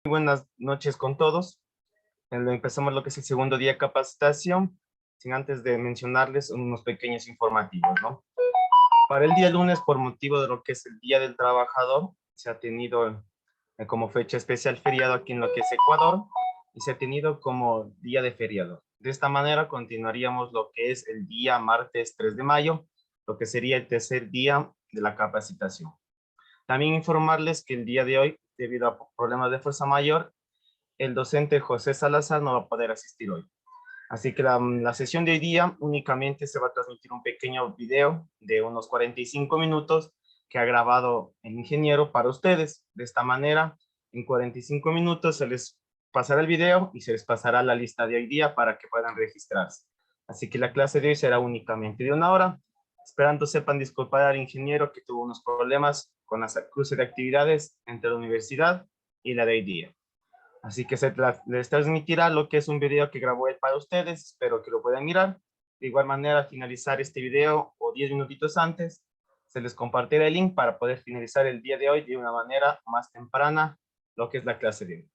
Buenas noches con todos. Empezamos lo que es el segundo día de capacitación, sin antes de mencionarles unos pequeños informativos, ¿no? Para el día lunes, por motivo de lo que es el Día del Trabajador, se ha tenido como fecha especial feriado aquí en lo que es Ecuador y se ha tenido como día de feriado. De esta manera continuaríamos lo que es el día martes 3 de mayo, lo que sería el tercer día de la capacitación. También informarles que el día de hoy, debido a problemas de fuerza mayor, el docente José Salazar no va a poder asistir hoy. Así que la sesión de hoy día únicamente se va a transmitir un pequeño video de unos 45 minutos que ha grabado el ingeniero para ustedes. De esta manera, en 45 minutos se les pasará el video y se les pasará la lista de hoy día para que puedan registrarse. Así que la clase de hoy será únicamente de 1 hora. Esperando sepan disculpar al ingeniero que tuvo unos problemas con las cruces de actividades entre la universidad y la de hoy día. Así que les transmitirá lo que es un video que grabó él para ustedes. Espero que lo puedan mirar. De igual manera, al finalizar este video o 10 minutitos antes, se les compartirá el link para poder finalizar el día de hoy de una manera más temprana, lo que es la clase de hoy.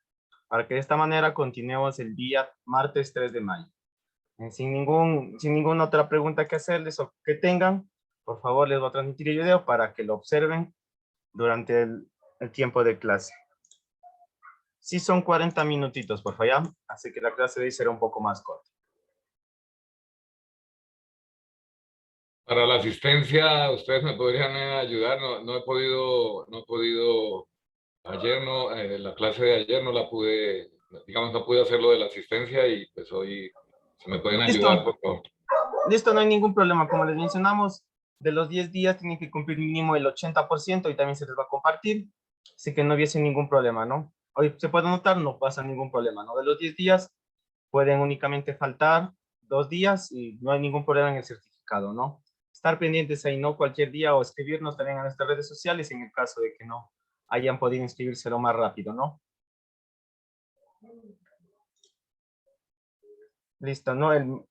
Para que de esta manera continuemos el día martes 3 de mayo. Sin ninguna otra pregunta que hacerles o que tengan, por favor les voy a transmitir el video para que lo observen durante el tiempo de clase. Sí, son 40 minutitos, por favor, ¿ya? Así que la clase de hoy será un poco más corta. Para la asistencia, ustedes me podrían ayudar. No he podido, ayer no, la clase de ayer no la pude, digamos, no pude hacer lo de la asistencia y pues hoy se me pueden ayudar, Listo, por favor. listo, no hay ningún problema. Como les mencionamos, de los 10 días tienen que cumplir mínimo el 80% y también se les va a compartir. Así que no hubiese ningún problema, ¿no? Hoy se puede anotar, no pasa ningún problema, ¿no? De los 10 días pueden únicamente faltar 2 días y no hay ningún problema en el certificado, ¿no? Estar pendientes ahí, ¿no? Cualquier día o escribirnos también a nuestras redes sociales en el caso de que no hayan podido inscribirse lo más rápido, ¿no? Listo, ¿no?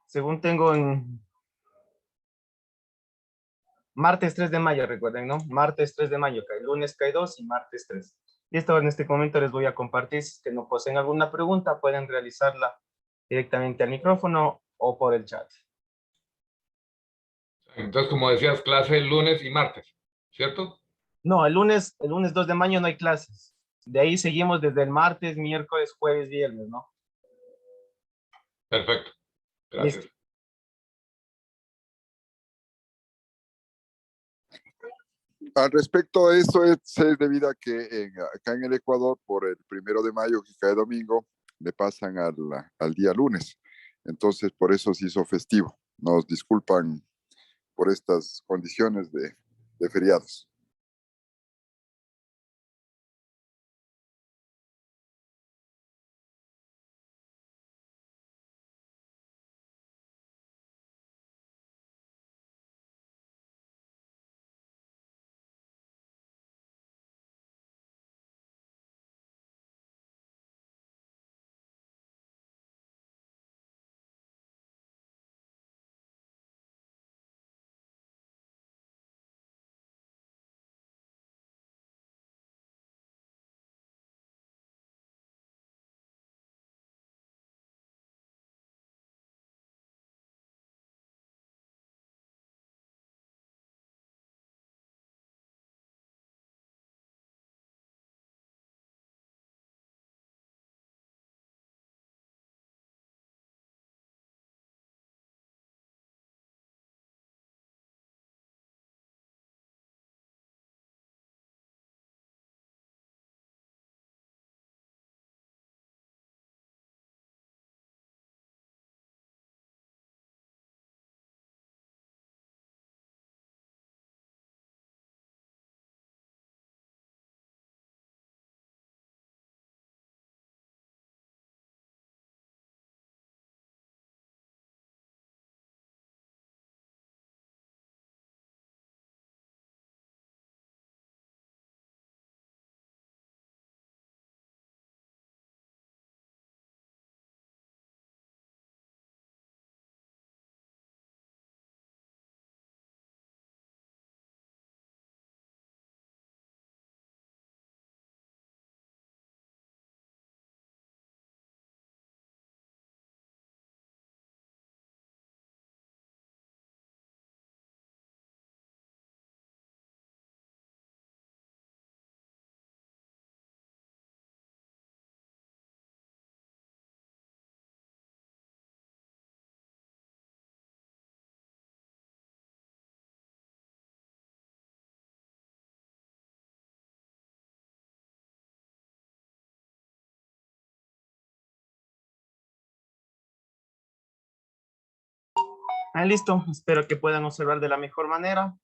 Según tengo en martes 3 de mayo, recuerden, ¿no? Martes 3 de mayo, cae lunes cae 2 y martes 3. Listo, en este momento les voy a compartir. Si es que no poseen alguna pregunta, pueden realizarla directamente al micrófono o por el chat. Entonces, como decías, clase el lunes y martes, ¿cierto? No, el lunes 2 de mayo no hay clases. De ahí seguimos desde el martes, miércoles, jueves, viernes, ¿no? Perfecto, Listo. gracias. Al respecto a eso, es debido a que acá en el Ecuador, por el 1 de mayo, que cae domingo, le pasan al día lunes. Entonces, por eso se hizo festivo. Nos disculpan por estas condiciones de feriados. Listo, espero que puedan observar de la mejor manera.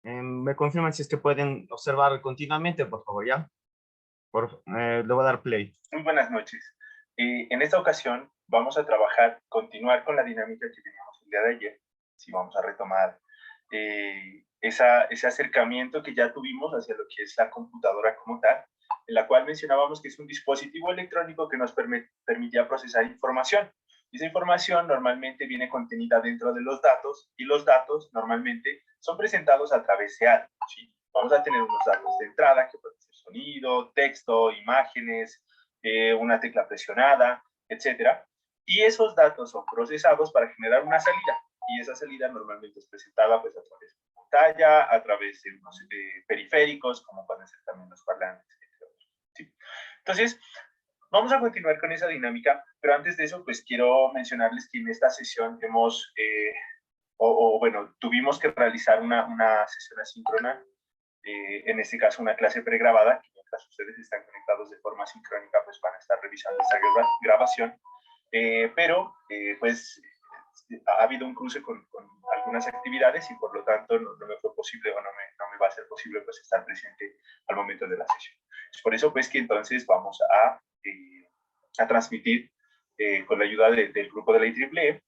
Me confirman si es que pueden observar continuamente, por favor, ¿ya? Le voy a dar play. Muy buenas noches. En esta ocasión vamos a continuar con la dinámica que teníamos el día de ayer. Sí, vamos a retomar ese acercamiento que ya tuvimos hacia lo que es la computadora como tal, en la cual mencionábamos que es un dispositivo electrónico que nos permitía procesar información. Y esa información normalmente viene contenida dentro de los datos, y los datos normalmente son presentados a través de algo, ¿sí? Vamos a tener unos datos de entrada, que pueden ser sonido, texto, imágenes, una tecla presionada, etcétera. Y esos datos son procesados para generar una salida. Y esa salida normalmente es presentada pues, a través de pantalla, a través de unos periféricos, como pueden ser también los parlantes, etc. ¿Sí? Entonces, vamos a continuar con esa dinámica, pero antes de eso, pues quiero mencionarles que en esta sesión hemos, bueno, tuvimos que realizar una sesión asíncrona, en este caso una clase pregrabada, que mientras ustedes están conectados de forma sincrónica, pues van a estar revisando esta grabación, pero pues ha habido un cruce con algunas actividades y por lo tanto no me fue posible o no me va a ser posible pues estar presente al momento de la sesión. Es por eso pues que entonces vamos a transmitir con la ayuda del grupo de la IEEE.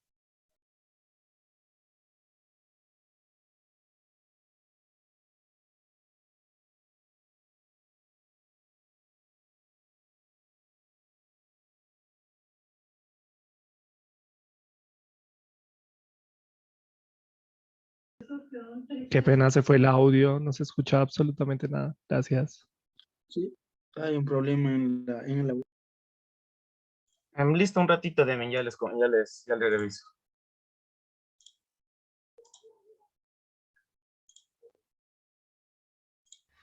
Qué pena, se fue el audio, no se escucha absolutamente nada. Gracias. Sí, hay un problema en la Listo, un ratito, Demian, ya les reviso.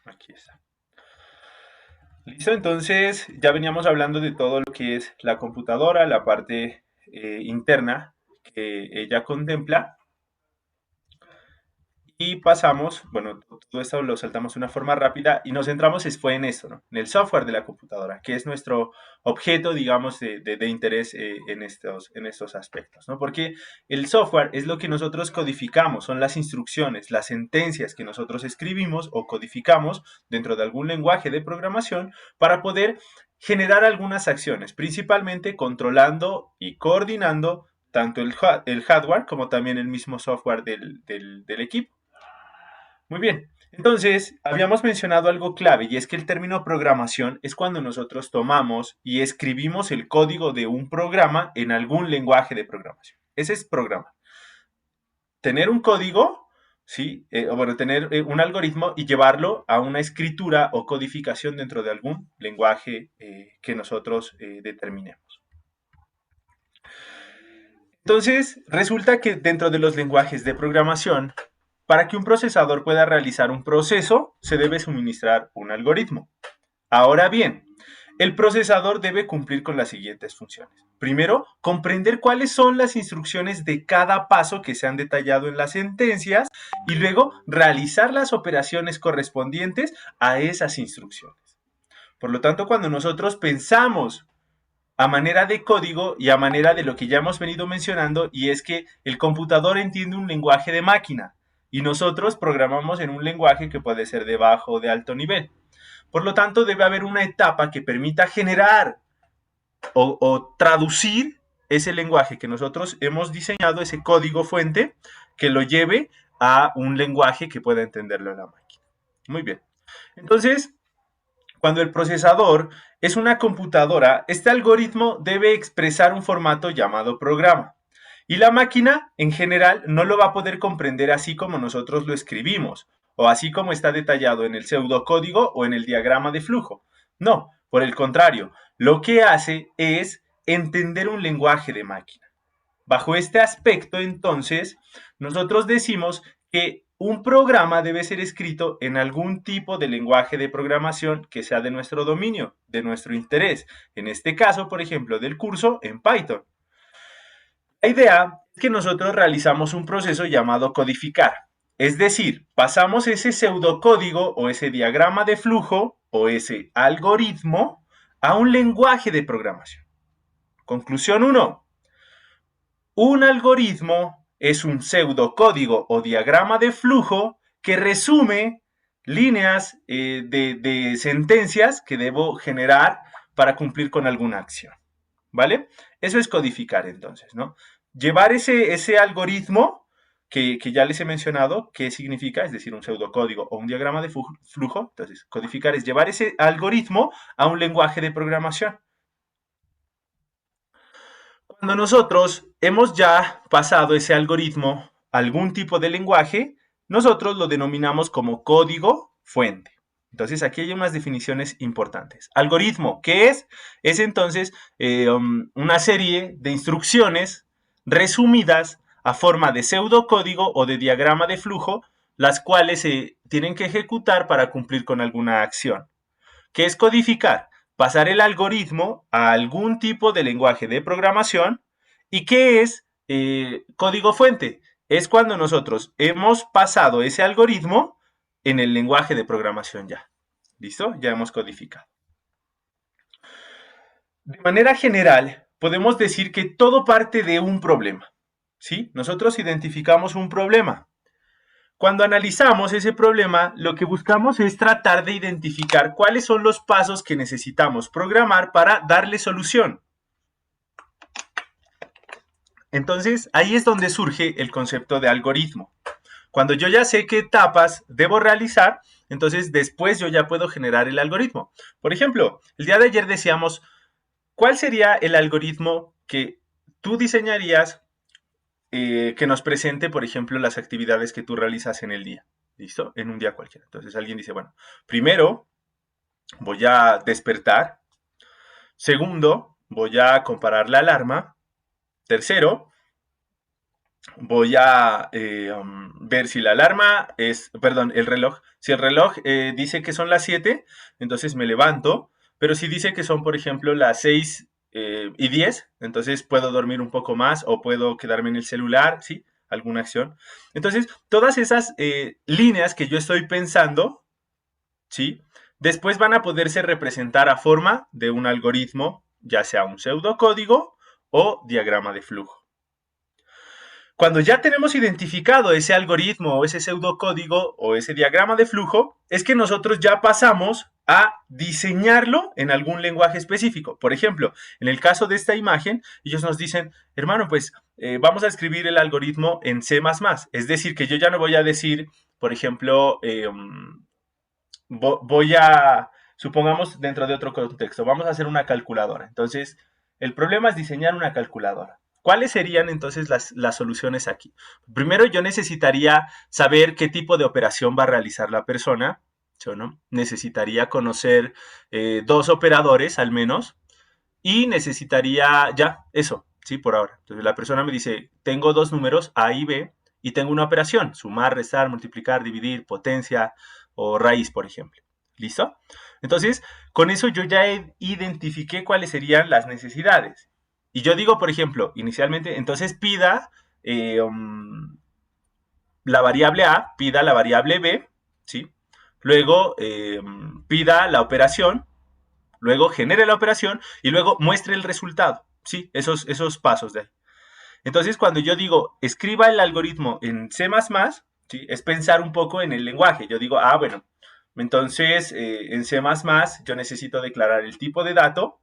Aquí está. Listo, entonces ya veníamos hablando de todo lo que es la computadora, la parte interna que ella contempla. Y pasamos, bueno, todo esto lo saltamos de una forma rápida y nos centramos fue en esto, ¿no? En el software de la computadora, que es nuestro objeto, digamos, de interés en estos aspectos, ¿no? Porque el software es lo que nosotros codificamos, son las instrucciones, las sentencias que nosotros escribimos o codificamos dentro de algún lenguaje de programación para poder generar algunas acciones, principalmente controlando y coordinando tanto el hardware como también el mismo software del equipo. Muy bien, entonces habíamos mencionado algo clave y es que el término programación es cuando nosotros tomamos y escribimos el código de un programa en algún lenguaje de programación. Ese es programa. Tener un código, ¿sí? Bueno, tener un algoritmo y llevarlo a una escritura o codificación dentro de algún lenguaje que nosotros determinemos. Entonces, resulta que dentro de los lenguajes de programación, para que un procesador pueda realizar un proceso, se debe suministrar un algoritmo. Ahora bien, el procesador debe cumplir con las siguientes funciones. Primero, comprender cuáles son las instrucciones de cada paso que se han detallado en las sentencias y luego realizar las operaciones correspondientes a esas instrucciones. Por lo tanto, cuando nosotros pensamos a manera de código y a manera de lo que ya hemos venido mencionando, y es que el computador entiende un lenguaje de máquina y nosotros programamos en un lenguaje que puede ser de bajo o de alto nivel. Por lo tanto, debe haber una etapa que permita generar o traducir ese lenguaje que nosotros hemos diseñado, ese código fuente, que lo lleve a un lenguaje que pueda entenderlo la máquina. Muy bien. Entonces, cuando el procesador es una computadora, este algoritmo debe expresar un formato llamado programa. Y la máquina, en general, no lo va a poder comprender así como nosotros lo escribimos, o así como está detallado en el pseudocódigo o en el diagrama de flujo. No, por el contrario, lo que hace es entender un lenguaje de máquina. Bajo este aspecto, entonces, nosotros decimos que un programa debe ser escrito en algún tipo de lenguaje de programación que sea de nuestro dominio, de nuestro interés. En este caso, por ejemplo, del curso en Python. La idea es que nosotros realizamos un proceso llamado codificar. Es decir, pasamos ese pseudocódigo o ese diagrama de flujo o ese algoritmo a un lenguaje de programación. Conclusión 1. Un algoritmo es un pseudocódigo o diagrama de flujo que resume líneas de sentencias que debo generar para cumplir con alguna acción, ¿vale? Eso es codificar entonces, ¿no? Llevar ese algoritmo que ya les he mencionado, ¿qué significa? Es decir, un pseudocódigo o un diagrama de flujo. Entonces, codificar es llevar ese algoritmo a un lenguaje de programación. Cuando nosotros hemos ya pasado ese algoritmo a algún tipo de lenguaje, nosotros lo denominamos como código fuente. Entonces, aquí hay unas definiciones importantes. Algoritmo, ¿qué es? Es entonces una serie de instrucciones resumidas a forma de pseudocódigo o de diagrama de flujo, las cuales se tienen que ejecutar para cumplir con alguna acción. ¿Qué es codificar? Pasar el algoritmo a algún tipo de lenguaje de programación. ¿Y qué es código fuente? Es cuando nosotros hemos pasado ese algoritmo en el lenguaje de programación ya. ¿Listo? Ya hemos codificado. De manera general, podemos decir que todo parte de un problema. ¿Sí? Nosotros identificamos un problema. Cuando analizamos ese problema, lo que buscamos es tratar de identificar cuáles son los pasos que necesitamos programar para darle solución. Entonces, ahí es donde surge el concepto de algoritmo. Cuando yo ya sé qué etapas debo realizar, entonces después yo ya puedo generar el algoritmo. Por ejemplo, el día de ayer decíamos, ¿cuál sería el algoritmo que tú diseñarías que nos presente, por ejemplo, las actividades que tú realizas en el día? ¿Listo? En un día cualquiera. Entonces alguien dice, bueno, primero voy a despertar. Segundo, voy a comparar la alarma. Tercero, voy a ver si la alarma es, perdón, el reloj. Si el reloj dice que son las 7, entonces me levanto. Pero si dice que son, por ejemplo, las 6:10, entonces puedo dormir un poco más o puedo quedarme en el celular, ¿sí? Alguna acción. Entonces, todas esas líneas que yo estoy pensando, ¿sí? Después van a poderse representar a forma de un algoritmo, ya sea un pseudocódigo o diagrama de flujo. Cuando ya tenemos identificado ese algoritmo o ese pseudocódigo o ese diagrama de flujo, es que nosotros ya pasamos a diseñarlo en algún lenguaje específico. Por ejemplo, en el caso de esta imagen, ellos nos dicen, hermano, pues vamos a escribir el algoritmo en C++. Es decir, que yo ya no voy a decir, por ejemplo, supongamos dentro de otro contexto, vamos a hacer una calculadora. Entonces, el problema es diseñar una calculadora. ¿Cuáles serían entonces las soluciones aquí? Primero, yo necesitaría saber qué tipo de operación va a realizar la persona, ¿sí o no? Necesitaría conocer 2 operadores al menos y necesitaría ya eso, ¿sí? Por ahora. Entonces la persona me dice, tengo 2 números, A y B, y tengo una operación, sumar, restar, multiplicar, dividir, potencia o raíz, por ejemplo. ¿Listo? Entonces, con eso yo ya identifiqué cuáles serían las necesidades. Y yo digo, por ejemplo, inicialmente, entonces pida la variable A, pida la variable B, ¿sí? Luego pida la operación, luego genere la operación y luego muestre el resultado, ¿sí? Esos pasos de ahí. Entonces, cuando yo digo, escriba el algoritmo en C++, ¿sí? Es pensar un poco en el lenguaje. Yo digo, bueno, entonces en C++ yo necesito declarar el tipo de dato,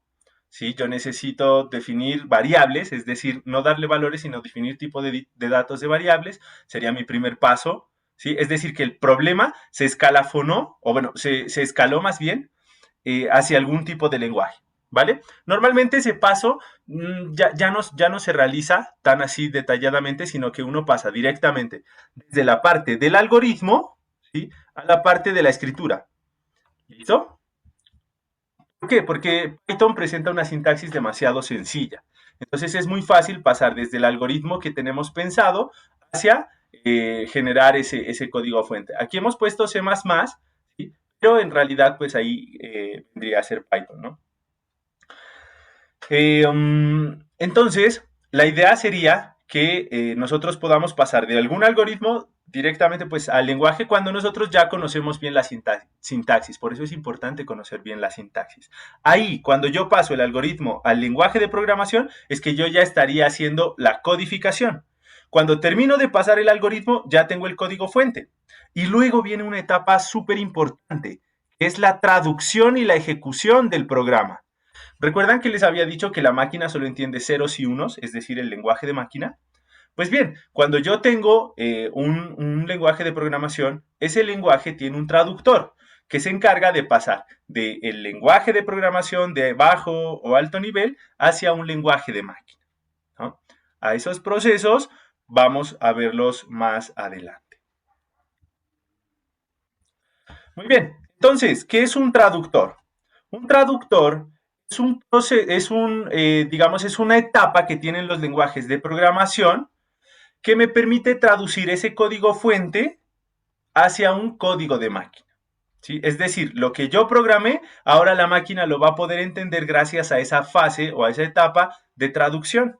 ¿sí? Yo necesito definir variables, es decir, no darle valores, sino definir tipo de datos de variables, sería mi primer paso, ¿sí? Es decir, que el problema se escalafonó, o bueno, se escaló más bien hacia algún tipo de lenguaje, ¿vale? Normalmente ese paso ya no se realiza tan así detalladamente, sino que uno pasa directamente desde la parte del algoritmo, ¿sí? A la parte de la escritura. ¿Listo? ¿Por qué? Porque Python presenta una sintaxis demasiado sencilla. Entonces es muy fácil pasar desde el algoritmo que tenemos pensado hacia generar ese código fuente. Aquí hemos puesto C++, ¿sí? Pero en realidad pues ahí vendría a ser Python, ¿no? Entonces, la idea sería que nosotros podamos pasar de algún algoritmo directamente pues al lenguaje cuando nosotros ya conocemos bien la sintaxis. Por eso es importante conocer bien la sintaxis. Ahí, cuando yo paso el algoritmo al lenguaje de programación, es que yo ya estaría haciendo la codificación. Cuando termino de pasar el algoritmo, ya tengo el código fuente. Y luego viene una etapa súper importante, que es la traducción y la ejecución del programa. ¿Recuerdan que les había dicho que la máquina solo entiende ceros y unos, es decir, el lenguaje de máquina? Pues bien, cuando yo tengo un lenguaje de programación, ese lenguaje tiene un traductor que se encarga de pasar del lenguaje de programación de bajo o alto nivel hacia un lenguaje de máquina, ¿no? A esos procesos vamos a verlos más adelante. Muy bien, entonces, ¿qué es un traductor? Un traductor digamos, es una etapa que tienen los lenguajes de programación que me permite traducir ese código fuente hacia un código de máquina, ¿sí? Es decir, lo que yo programé, ahora la máquina lo va a poder entender gracias a esa fase o a esa etapa de traducción.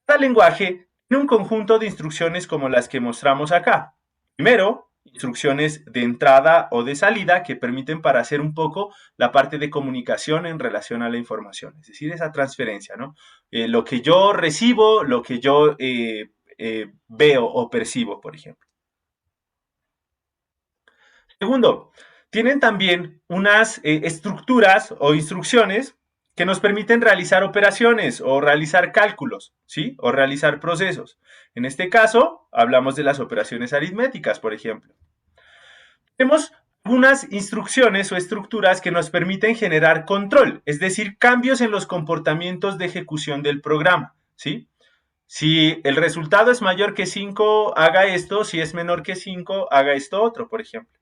Cada lenguaje tiene un conjunto de instrucciones como las que mostramos acá. Primero, instrucciones de entrada o de salida que permiten para hacer un poco la parte de comunicación en relación a la información, es decir, esa transferencia, ¿no? Lo que yo recibo, lo que yo veo o percibo, por ejemplo. Segundo, tienen también unas estructuras o instrucciones que nos permiten realizar operaciones o realizar cálculos, ¿sí? O realizar procesos. En este caso, hablamos de las operaciones aritméticas, por ejemplo. Tenemos algunas instrucciones o estructuras que nos permiten generar control, es decir, cambios en los comportamientos de ejecución del programa, ¿sí? Si el resultado es mayor que 5, haga esto, si es menor que 5, haga esto otro, por ejemplo,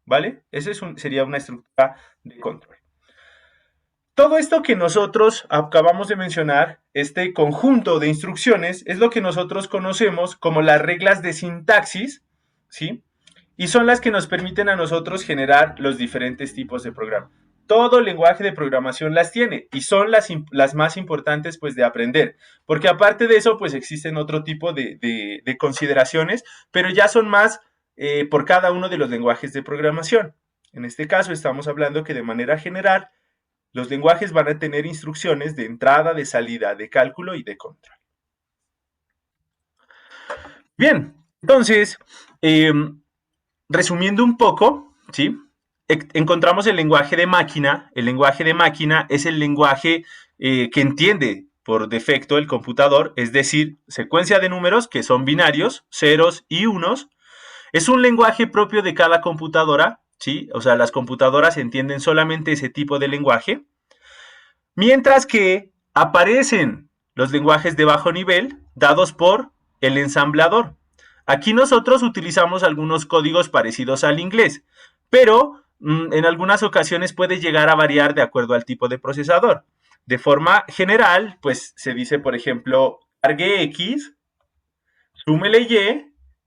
¿vale? Esa sería una estructura de control. Todo esto que nosotros acabamos de mencionar, este conjunto de instrucciones, es lo que nosotros conocemos como las reglas de sintaxis, ¿sí? Y son las que nos permiten a nosotros generar los diferentes tipos de programa. Todo lenguaje de programación las tiene y son las más importantes pues de aprender, porque aparte de eso pues existen otro tipo de consideraciones, pero ya son más por cada uno de los lenguajes de programación. En este caso estamos hablando que de manera general los lenguajes van a tener instrucciones de entrada, de salida, de cálculo y de control. Bien, entonces, resumiendo un poco, ¿sí? Encontramos el lenguaje de máquina. El lenguaje de máquina es el lenguaje que entiende por defecto el computador, es decir, secuencia de números que son binarios, ceros y unos. Es un lenguaje propio de cada computadora, ¿sí? O sea, las computadoras entienden solamente ese tipo de lenguaje. Mientras que aparecen los lenguajes de bajo nivel dados por el ensamblador. Aquí nosotros utilizamos algunos códigos parecidos al inglés, pero en algunas ocasiones puede llegar a variar de acuerdo al tipo de procesador. De forma general, pues se dice, por ejemplo, cargue X, súmele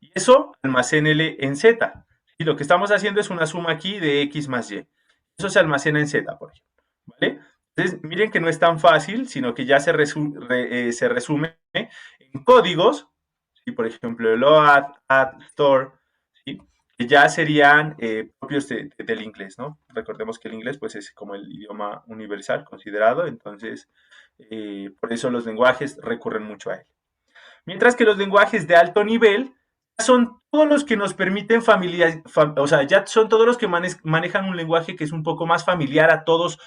y eso almacénele en Z. Y lo que estamos haciendo es una suma aquí de X más Y. Eso se almacena en Z, por ejemplo, ¿vale? Entonces, miren que no es tan fácil, sino que ya se resume en códigos, ¿sí? Por ejemplo, load, add, store, ¿sí? Que ya serían propios del inglés, ¿no? Recordemos que el inglés pues, es como el idioma universal considerado, entonces por eso los lenguajes recurren mucho a él. Mientras que los lenguajes de alto nivel son todos los que nos permiten o sea, ya son todos los que manejan un lenguaje que es un poco más familiar a todos,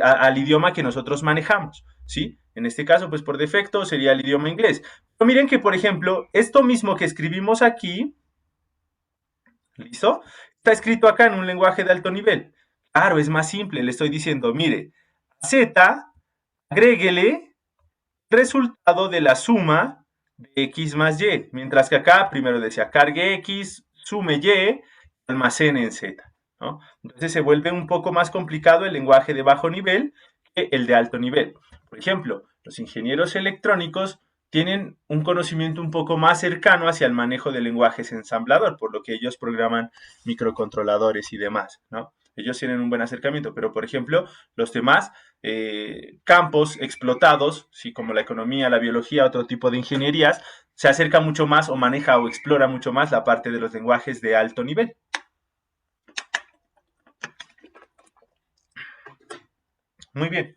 al idioma que nosotros manejamos, ¿sí? En este caso, pues por defecto sería el idioma inglés. Pero miren que, por ejemplo, esto mismo que escribimos aquí, ¿listo? Está escrito acá en un lenguaje de alto nivel. Claro, es más simple, le estoy diciendo, mire, a Z, agréguele resultado de la suma de X más Y, mientras que acá primero decía cargue X, sume Y, almacene en Z, ¿no? Entonces se vuelve un poco más complicado el lenguaje de bajo nivel que el de alto nivel. Por ejemplo, los ingenieros electrónicos tienen un conocimiento un poco más cercano hacia el manejo de lenguajes ensamblador, por lo que ellos programan microcontroladores y demás, ¿no? Ellos tienen un buen acercamiento, pero por ejemplo, los demás campos explotados, ¿sí? Como la economía, la biología, otro tipo de ingenierías, se acerca mucho más o maneja o explora mucho más la parte de los lenguajes de alto nivel. Muy bien.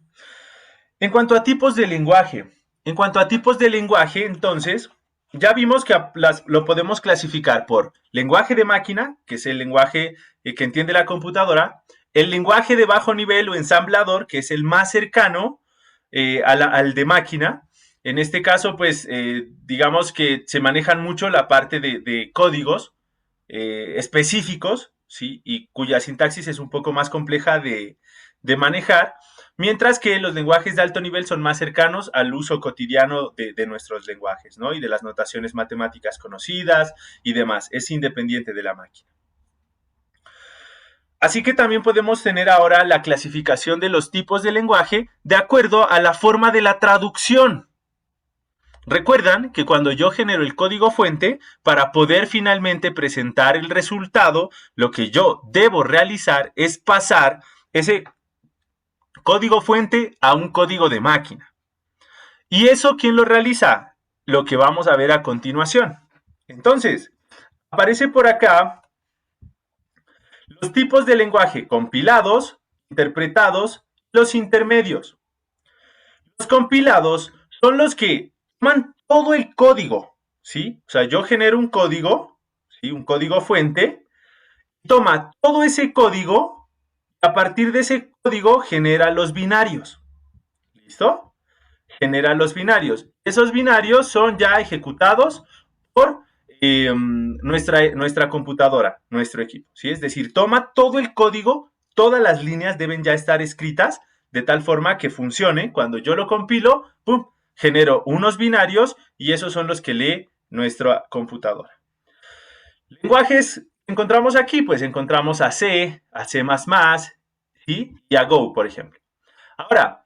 En cuanto a tipos de lenguaje, En cuanto a tipos de lenguaje, entonces, ya vimos que lo podemos clasificar por lenguaje de máquina, que es el lenguaje que entiende la computadora, el lenguaje de bajo nivel o ensamblador, que es el más cercano al de máquina. En este caso, pues, digamos que se manejan mucho la parte de códigos específicos, ¿sí? Y cuya sintaxis es un poco más compleja de manejar, mientras que los lenguajes de alto nivel son más cercanos al uso cotidiano de nuestros lenguajes, ¿no? Y de las notaciones matemáticas conocidas y demás. Es independiente de la máquina. Así que también podemos tener ahora la clasificación de los tipos de lenguaje de acuerdo a la forma de la traducción. Recuerdan que cuando yo genero el código fuente, para poder finalmente presentar el resultado, lo que yo debo realizar es pasar ese código fuente a un código de máquina. ¿Y eso quién lo realiza? Lo que vamos a ver a continuación. Entonces, aparece por acá los tipos de lenguaje compilados, interpretados, los intermedios. Los compilados son los que toman todo el código, ¿sí? O sea, yo genero un código, ¿sí? Un código fuente, toma todo ese código, a partir de ese código genera los binarios. ¿Listo? Genera los binarios. Esos binarios son ya ejecutados por nuestra computadora, nuestro equipo, ¿sí? Es decir, toma todo el código, todas las líneas deben ya estar escritas de tal forma que funcione. Cuando yo lo compilo, ¡pum!, genero unos binarios y esos son los que lee nuestra computadora. Lenguajes encontramos aquí, pues encontramos a C, a C++, ¿sí? Y a Go, por ejemplo. Ahora,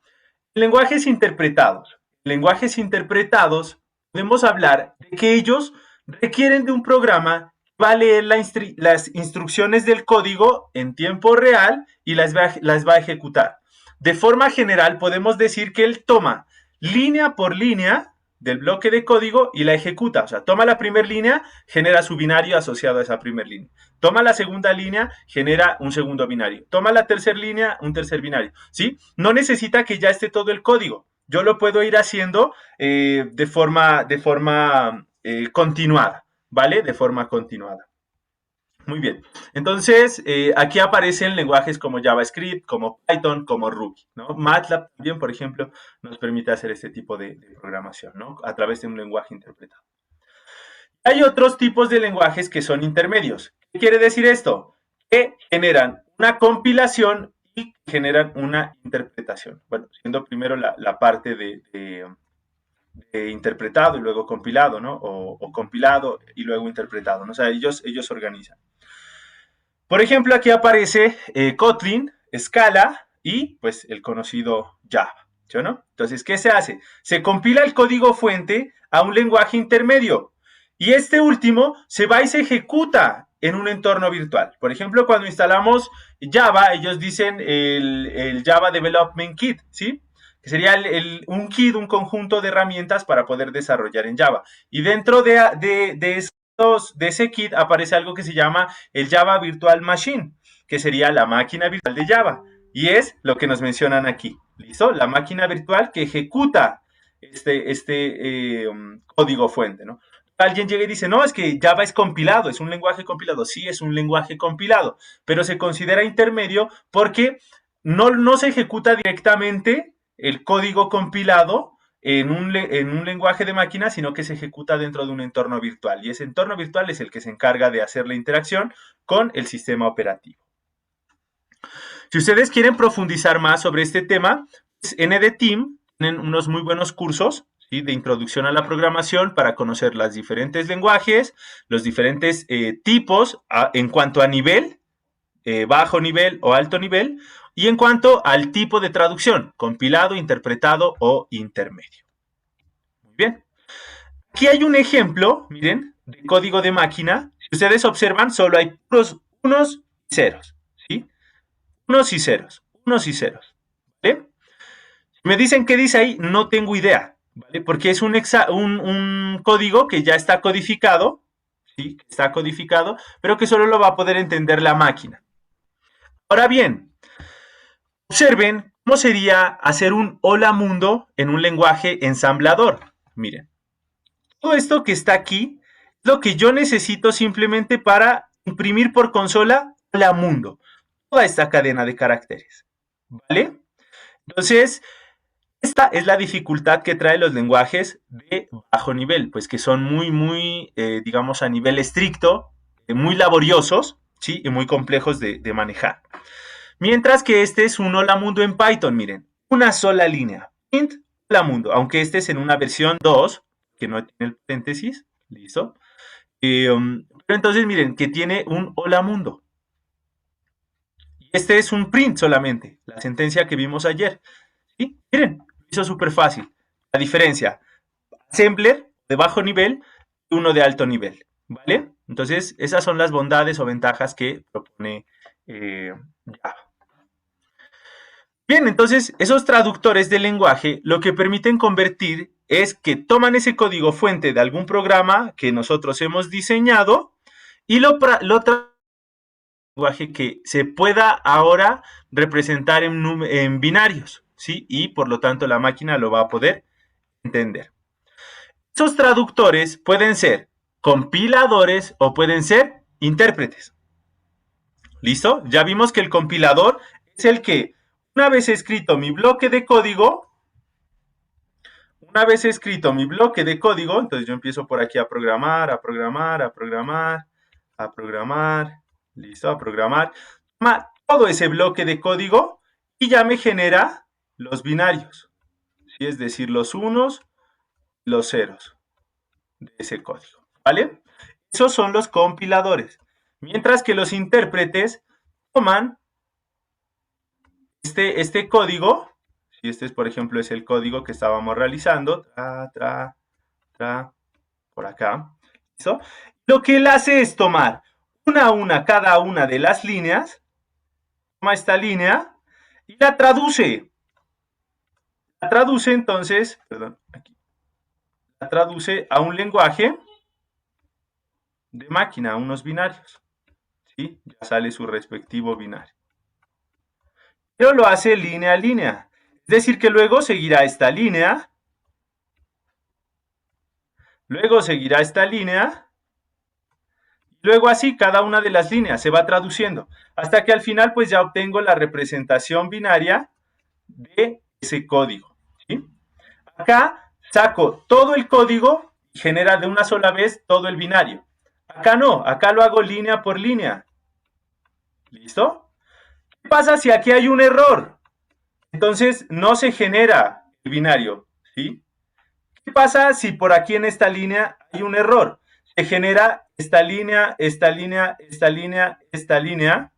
lenguajes interpretados. Lenguajes interpretados, podemos hablar de que ellos requieren de un programa que va a leer las instrucciones del código en tiempo real y las va a ejecutar. De forma general, podemos decir que él toma línea por línea del bloque de código y la ejecuta. O sea, toma la primera línea, genera su binario asociado a esa primera línea. Toma la segunda línea, genera un segundo binario. Toma la tercera línea, un tercer binario. ¿Sí? No necesita que ya esté todo el código. Yo lo puedo ir haciendo de forma continuada, ¿vale? De forma continuada. Muy bien. Entonces, aquí aparecen lenguajes como JavaScript, como Python, como Ruby, ¿no? MATLAB también, por ejemplo, nos permite hacer este tipo de programación, ¿no? A través de un lenguaje interpretado. Hay otros tipos de lenguajes que son intermedios. ¿Qué quiere decir esto? Que generan una compilación y generan una interpretación. Bueno, siendo primero la parte de interpretado y luego compilado, ¿no? O compilado y luego interpretado, ¿no? O sea, ellos organizan. Por ejemplo, aquí aparece Kotlin, Scala y pues el conocido Java, ¿sí o no? Entonces, ¿qué se hace? Se compila el código fuente a un lenguaje intermedio y este último se va y se ejecuta en un entorno virtual. Por ejemplo, cuando instalamos Java, ellos dicen el Java Development Kit, ¿sí? Que sería un kit, un conjunto de herramientas para poder desarrollar en Java. Y dentro de ese kit aparece algo que se llama el Java Virtual Machine, que sería la máquina virtual de Java. Y es lo que nos mencionan aquí. ¿Listo? La máquina virtual que ejecuta este código fuente, ¿no? Alguien llega y dice, no, es que Java es compilado, es un lenguaje compilado. Sí, es un lenguaje compilado, pero se considera intermedio porque no se ejecuta directamente el código compilado en un lenguaje de máquina, sino que se ejecuta dentro de un entorno virtual. Y ese entorno virtual es el que se encarga de hacer la interacción con el sistema operativo. Si ustedes quieren profundizar más sobre este tema, pues en EDTeam tienen unos muy buenos cursos, ¿sí?, de introducción a la programación para conocer los diferentes lenguajes, los diferentes tipos en cuanto a nivel, bajo nivel o alto nivel, y en cuanto al tipo de traducción, compilado, interpretado o intermedio. Muy bien. Aquí hay un ejemplo, miren, de código de máquina. Si ustedes observan, solo hay puros unos y ceros, ¿sí? Unos y ceros, unos y ceros, ¿vale? Me dicen qué dice ahí, no tengo idea, ¿vale? Porque es un código que ya está codificado, ¿sí? Está codificado, pero que solo lo va a poder entender la máquina. Ahora bien, observen ¿Cómo sería hacer un hola mundo en un lenguaje ensamblador? Miren, todo esto que está aquí es lo que yo necesito simplemente para imprimir por consola hola mundo. Toda esta cadena de caracteres, ¿vale? Entonces, esta es la dificultad que traen los lenguajes de bajo nivel, pues que son muy, digamos, a nivel estricto, muy laboriosos, ¿sí? Y muy complejos de manejar. Mientras que este es un hola mundo en Python, miren, una sola línea, print hola mundo, aunque este es en una versión 2, que no tiene el paréntesis, listo. Pero entonces miren, que tiene un hola mundo. Y este es un print solamente, la sentencia que vimos ayer. ¿Sí? Miren, lo hizo súper fácil. La diferencia, assembler de bajo nivel y uno de alto nivel, ¿vale? Entonces, esas son las bondades o ventajas que propone Java. Bien, entonces, esos traductores de lenguaje lo que permiten convertir es que toman ese código fuente de algún programa que nosotros hemos diseñado y lo lenguaje que se pueda ahora representar en binarios, ¿sí? Y por lo tanto la máquina lo va a poder entender. Esos traductores pueden ser compiladores o pueden ser intérpretes. ¿Listo? Ya vimos que el compilador es el que, una vez escrito mi bloque de código, entonces yo empiezo por aquí a programar, listo, a programar, toma todo ese bloque de código y ya me genera los binarios, ¿sí? Es decir, los unos, los ceros de ese código, ¿vale? Esos son los compiladores, mientras que los intérpretes toman este código, si este es, por ejemplo, es el código que estábamos realizando, por acá, ¿listo? Lo que él hace es tomar una a una cada una de las líneas, toma esta línea y la traduce. La traduce entonces, perdón, aquí, la traduce a un lenguaje de máquina, a unos binarios, ¿sí? Ya sale su respectivo binario. Pero lo hace línea a línea, es decir que luego seguirá esta línea, luego seguirá esta línea, luego así cada una de las líneas se va traduciendo, hasta que al final pues ya obtengo la representación binaria de ese código, ¿sí? Acá saco todo el código y genera de una sola vez todo el binario. Acá no, acá lo hago línea por línea. ¿Listo? ¿Qué pasa si aquí hay un error? Entonces no se genera el binario, ¿sí? ¿Qué pasa si por aquí en esta línea hay un error? Se genera esta línea, esta línea, esta línea, esta línea,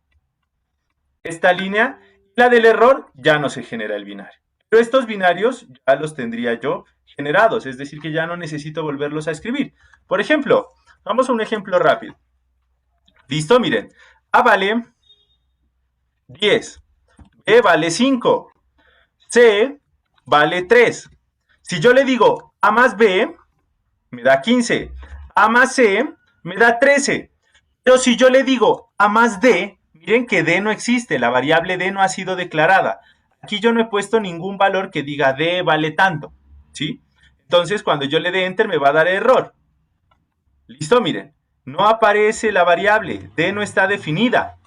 esta línea, y la del error ya no se genera el binario. Pero estos binarios ya los tendría yo generados, es decir que ya no necesito volverlos a escribir. Por ejemplo, vamos a un ejemplo rápido. ¿Listo? Miren, A vale 10, B vale 5, C vale 3. Si yo le digo A más B, me da 15. A más C, me da 13. Pero si yo le digo A más D, miren que D no existe, la variable D no ha sido declarada. Aquí yo no he puesto ningún valor que diga D vale tanto, ¿sí? Entonces, cuando yo le dé Enter, me va a dar error. ¿Listo? Miren, no aparece la variable, D no está definida,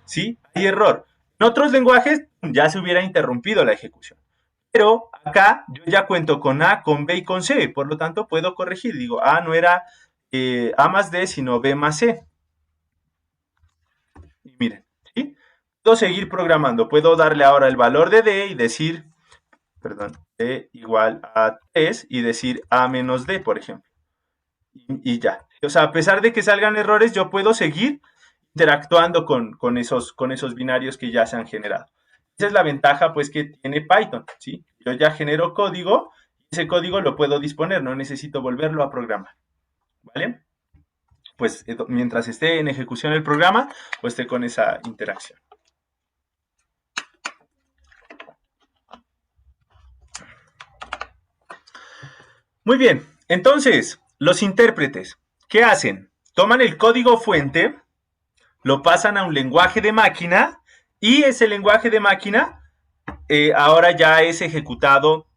¿sí? Hay error. En otros lenguajes ya se hubiera interrumpido la ejecución. Pero acá yo ya cuento con A, con B y con C, por lo tanto puedo corregir. Digo, A no era A más D, sino B más C. Y miren, ¿sí? Puedo seguir programando. Puedo darle ahora el valor de D y decir, perdón, D igual a 3 y decir A menos D, por ejemplo. Y ya. O sea, a pesar de que salgan errores, yo puedo seguir interactuando con esos binarios que ya se han generado. Esa es la ventaja, pues, que tiene Python, ¿sí? Yo ya genero código, y ese código lo puedo disponer, no necesito volverlo a programar, ¿vale? Pues, mientras esté en ejecución el programa, pues esté con esa interacción. Muy bien, entonces, los intérpretes, ¿qué hacen? Toman el código fuente, lo pasan a un lenguaje de máquina, y ese lenguaje de máquina ahora ya es ejecutado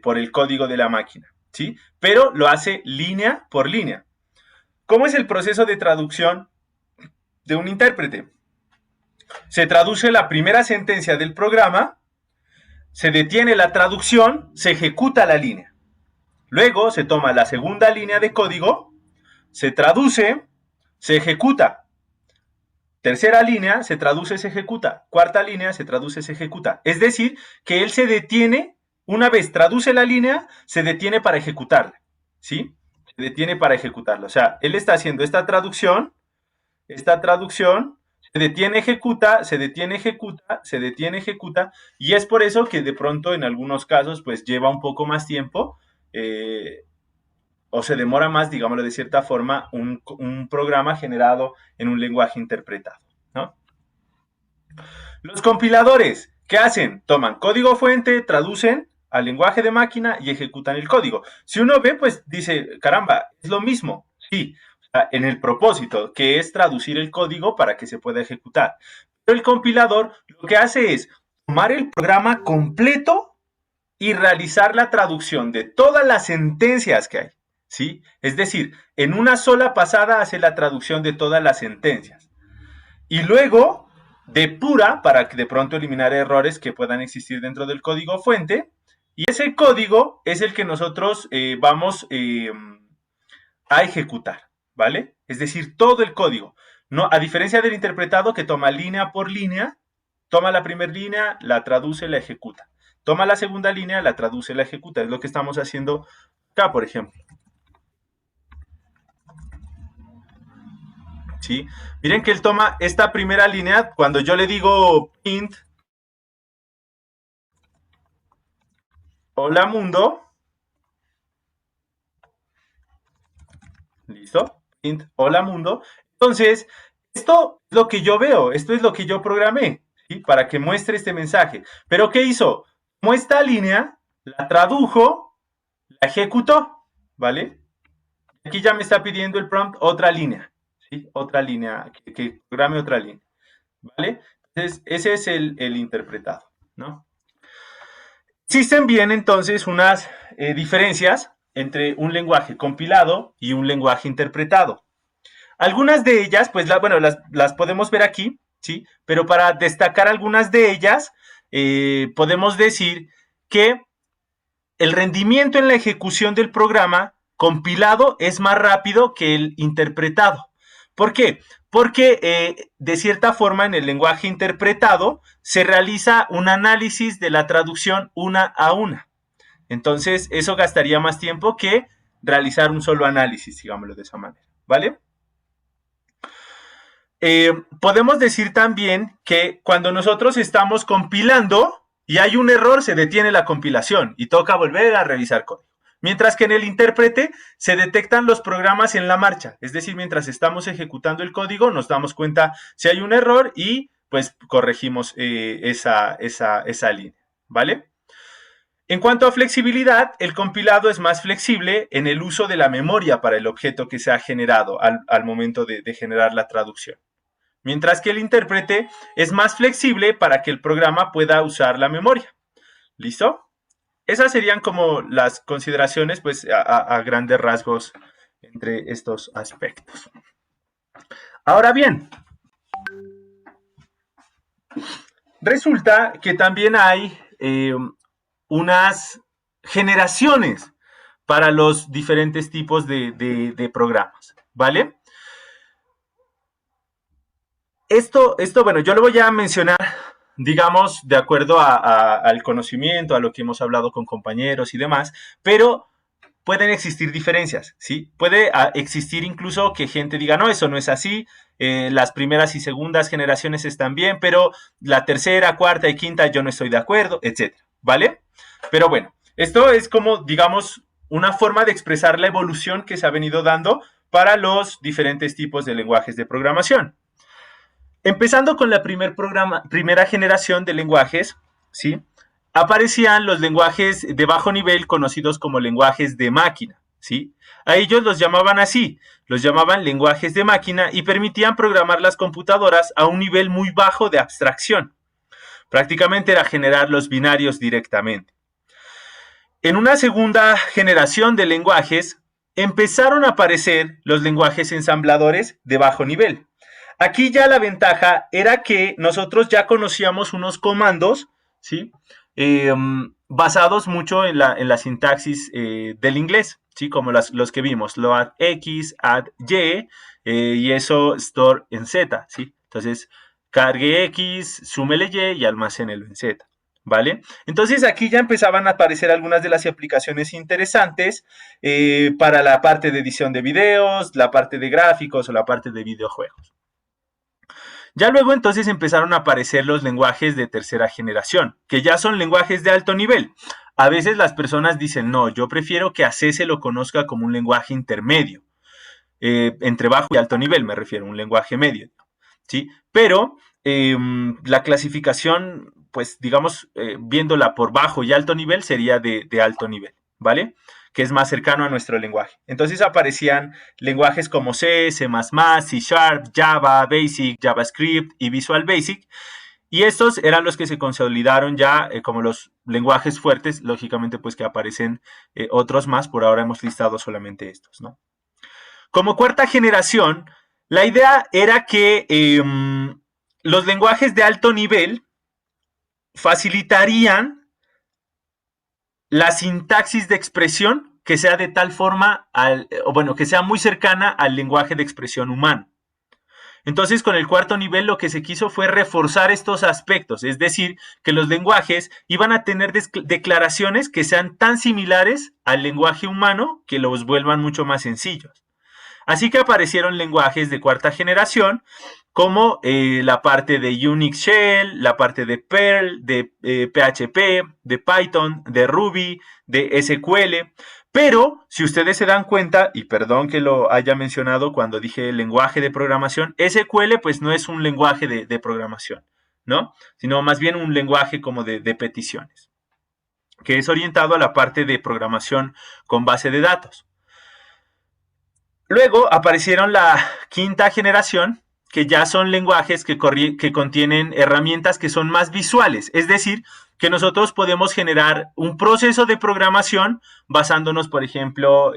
por el código de la máquina, ¿sí? Pero lo hace línea por línea. ¿Cómo es el proceso de traducción de un intérprete? Se traduce la primera sentencia del programa, se detiene la traducción, se ejecuta la línea. Luego se toma la segunda línea de código, se traduce, se ejecuta. Tercera línea, se traduce, se ejecuta. Cuarta línea, se traduce, se ejecuta. Es decir, que él se detiene, una vez traduce la línea, se detiene para ejecutarla, ¿sí? Se detiene para ejecutarla. O sea, él está haciendo esta traducción, se detiene, ejecuta, se detiene, ejecuta, se detiene, ejecuta, y es por eso que de pronto en algunos casos pues lleva un poco más tiempo, o se demora más, digámoslo de cierta forma, un programa generado en un lenguaje interpretado, ¿no? Los compiladores, ¿qué hacen? Toman código fuente, traducen al lenguaje de máquina y ejecutan el código. Si uno ve, pues dice, caramba, es lo mismo, sí, en el propósito, que es traducir el código para que se pueda ejecutar. Pero el compilador lo que hace es tomar el programa completo y realizar la traducción de todas las sentencias que hay, ¿sí? Es decir, en una sola pasada hace la traducción de todas las sentencias. Y luego depura para que de pronto eliminar errores que puedan existir dentro del código fuente. Y ese código es el que nosotros vamos a ejecutar, ¿vale? Es decir, todo el código. No, a diferencia del interpretado que toma línea por línea, toma la primera línea, la traduce, la ejecuta. Toma la segunda línea, la traduce, la ejecuta. Es lo que estamos haciendo acá, por ejemplo. ¿Sí? Miren que él toma esta primera línea, cuando yo le digo print, hola mundo, ¿listo? Print, hola mundo. Entonces, esto es lo que yo veo, esto es lo que yo programé, ¿sí? Para que muestre este mensaje. Pero ¿qué hizo? Tomó esta línea, la tradujo, la ejecutó, ¿vale? Aquí ya me está pidiendo el prompt otra línea, ¿sí? Otra línea, que programe otra línea, ¿vale? Entonces, ese es el interpretado, ¿no? Existen bien, entonces, unas diferencias entre un lenguaje compilado y un lenguaje interpretado. Algunas de ellas, pues, bueno, las podemos ver aquí, ¿sí? Pero para destacar algunas de ellas, podemos decir que el rendimiento en la ejecución del programa compilado es más rápido que el interpretado. ¿Por qué? Porque de cierta forma en el lenguaje interpretado se realiza un análisis de la traducción una a una. Entonces eso gastaría más tiempo que realizar un solo análisis, digámoslo de esa manera, ¿vale? Podemos decir también que cuando nosotros estamos compilando y hay un error, se detiene la compilación y toca volver a revisar código. Mientras que en el intérprete se detectan los programas en la marcha, es decir, mientras estamos ejecutando el código nos damos cuenta si hay un error y pues corregimos esa línea, ¿vale? En cuanto a flexibilidad, el compilado es más flexible en el uso de la memoria para el objeto que se ha generado al momento de generar la traducción. Mientras que el intérprete es más flexible para que el programa pueda usar la memoria. ¿Listo? Esas serían como las consideraciones, pues, a grandes rasgos entre estos aspectos. Ahora bien, resulta que también hay unas generaciones para los diferentes tipos de programas, ¿vale? Esto, bueno, yo lo voy a mencionar, digamos, de acuerdo al conocimiento, a lo que hemos hablado con compañeros y demás, pero pueden existir diferencias, ¿sí? Puede existir incluso que gente diga, no, eso no es así, las primeras y segundas generaciones están bien, pero la tercera, cuarta y quinta yo no estoy de acuerdo, etcétera, ¿vale? Pero bueno, esto es como, digamos, una forma de expresar la evolución que se ha venido dando para los diferentes tipos de lenguajes de programación. Empezando con la primera generación de lenguajes, ¿sí? Aparecían los lenguajes de bajo nivel conocidos como lenguajes de máquina, ¿sí? A ellos los llamaban así, los llamaban lenguajes de máquina y permitían programar las computadoras a un nivel muy bajo de abstracción. Prácticamente era generar los binarios directamente. En una segunda generación de lenguajes, empezaron a aparecer los lenguajes ensambladores de bajo nivel. Aquí ya la ventaja era que nosotros ya conocíamos unos comandos, ¿sí? Basados mucho en la sintaxis del inglés, ¿sí? Como los que vimos, load X, add Y, y eso store en Z, ¿sí? Entonces, cargue X, súmele Y y almacénelo en Z, ¿vale? Entonces aquí ya empezaban a aparecer algunas de las aplicaciones interesantes para la parte de edición de videos, la parte de gráficos o la parte de videojuegos. Ya luego entonces empezaron a aparecer los lenguajes de tercera generación, que ya son lenguajes de alto nivel. A veces las personas dicen, no, yo prefiero que a C se lo conozca como un lenguaje intermedio, entre bajo y alto nivel me refiero, un lenguaje medio, ¿sí? Pero la clasificación, pues digamos, viéndola por bajo y alto nivel, sería de alto nivel, ¿vale? Que es más cercano a nuestro lenguaje. Entonces aparecían lenguajes como C, C++, C Sharp, Java, Basic, JavaScript y Visual Basic. Y estos eran los que se consolidaron ya como los lenguajes fuertes, lógicamente pues que aparecen otros más, por ahora hemos listado solamente estos, ¿no? Como cuarta generación, la idea era que los lenguajes de alto nivel facilitarían la sintaxis de expresión que sea de tal forma, que sea muy cercana al lenguaje de expresión humano. Entonces, con el cuarto nivel lo que se quiso fue reforzar estos aspectos, es decir, que los lenguajes iban a tener declaraciones que sean tan similares al lenguaje humano que los vuelvan mucho más sencillos. Así que aparecieron lenguajes de cuarta generación, como la parte de Unix Shell, la parte de Perl, de PHP, de Python, de Ruby, de SQL. Pero, si ustedes se dan cuenta, y perdón que lo haya mencionado cuando dije lenguaje de programación, SQL pues no es un lenguaje de programación, ¿no? Sino más bien un lenguaje como de peticiones, que es orientado a la parte de programación con base de datos. Luego aparecieron la quinta generación, que ya son lenguajes que contienen herramientas que son más visuales, es decir, que nosotros podemos generar un proceso de programación basándonos, por ejemplo,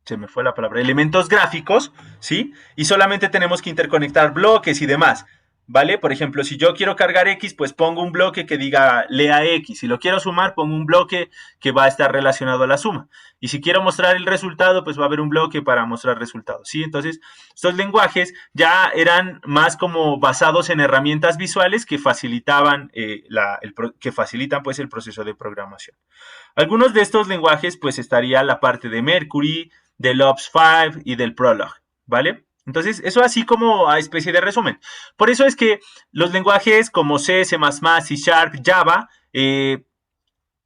se me fue la palabra, elementos gráficos, ¿sí? Y solamente tenemos que interconectar bloques y demás, ¿vale? Por ejemplo, si yo quiero cargar X, pues pongo un bloque que diga lea X. Si lo quiero sumar, pongo un bloque que va a estar relacionado a la suma. Y si quiero mostrar el resultado, pues va a haber un bloque para mostrar resultados, ¿sí? Entonces, estos lenguajes ya eran más como basados en herramientas visuales que facilitaban, pues, el proceso de programación. Algunos de estos lenguajes, pues, estaría la parte de Mercury, del Ops5 y del Prolog, ¿vale? Entonces, eso así como a especie de resumen. Por eso es que los lenguajes como C, C++, C Sharp, Java,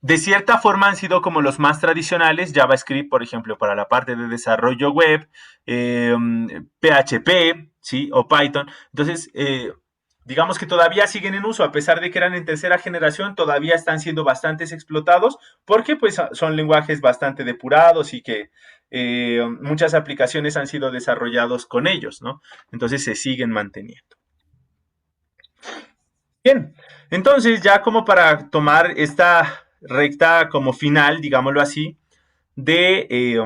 de cierta forma han sido como los más tradicionales. JavaScript, por ejemplo, para la parte de desarrollo web, PHP, ¿sí? O Python. Entonces, digamos que todavía siguen en uso, a pesar de que eran en tercera generación, todavía están siendo bastante explotados, porque pues son lenguajes bastante depurados y que muchas aplicaciones han sido desarrollados con ellos, ¿no? Entonces se siguen manteniendo. Bien, entonces ya como para tomar esta recta como final, digámoslo así, de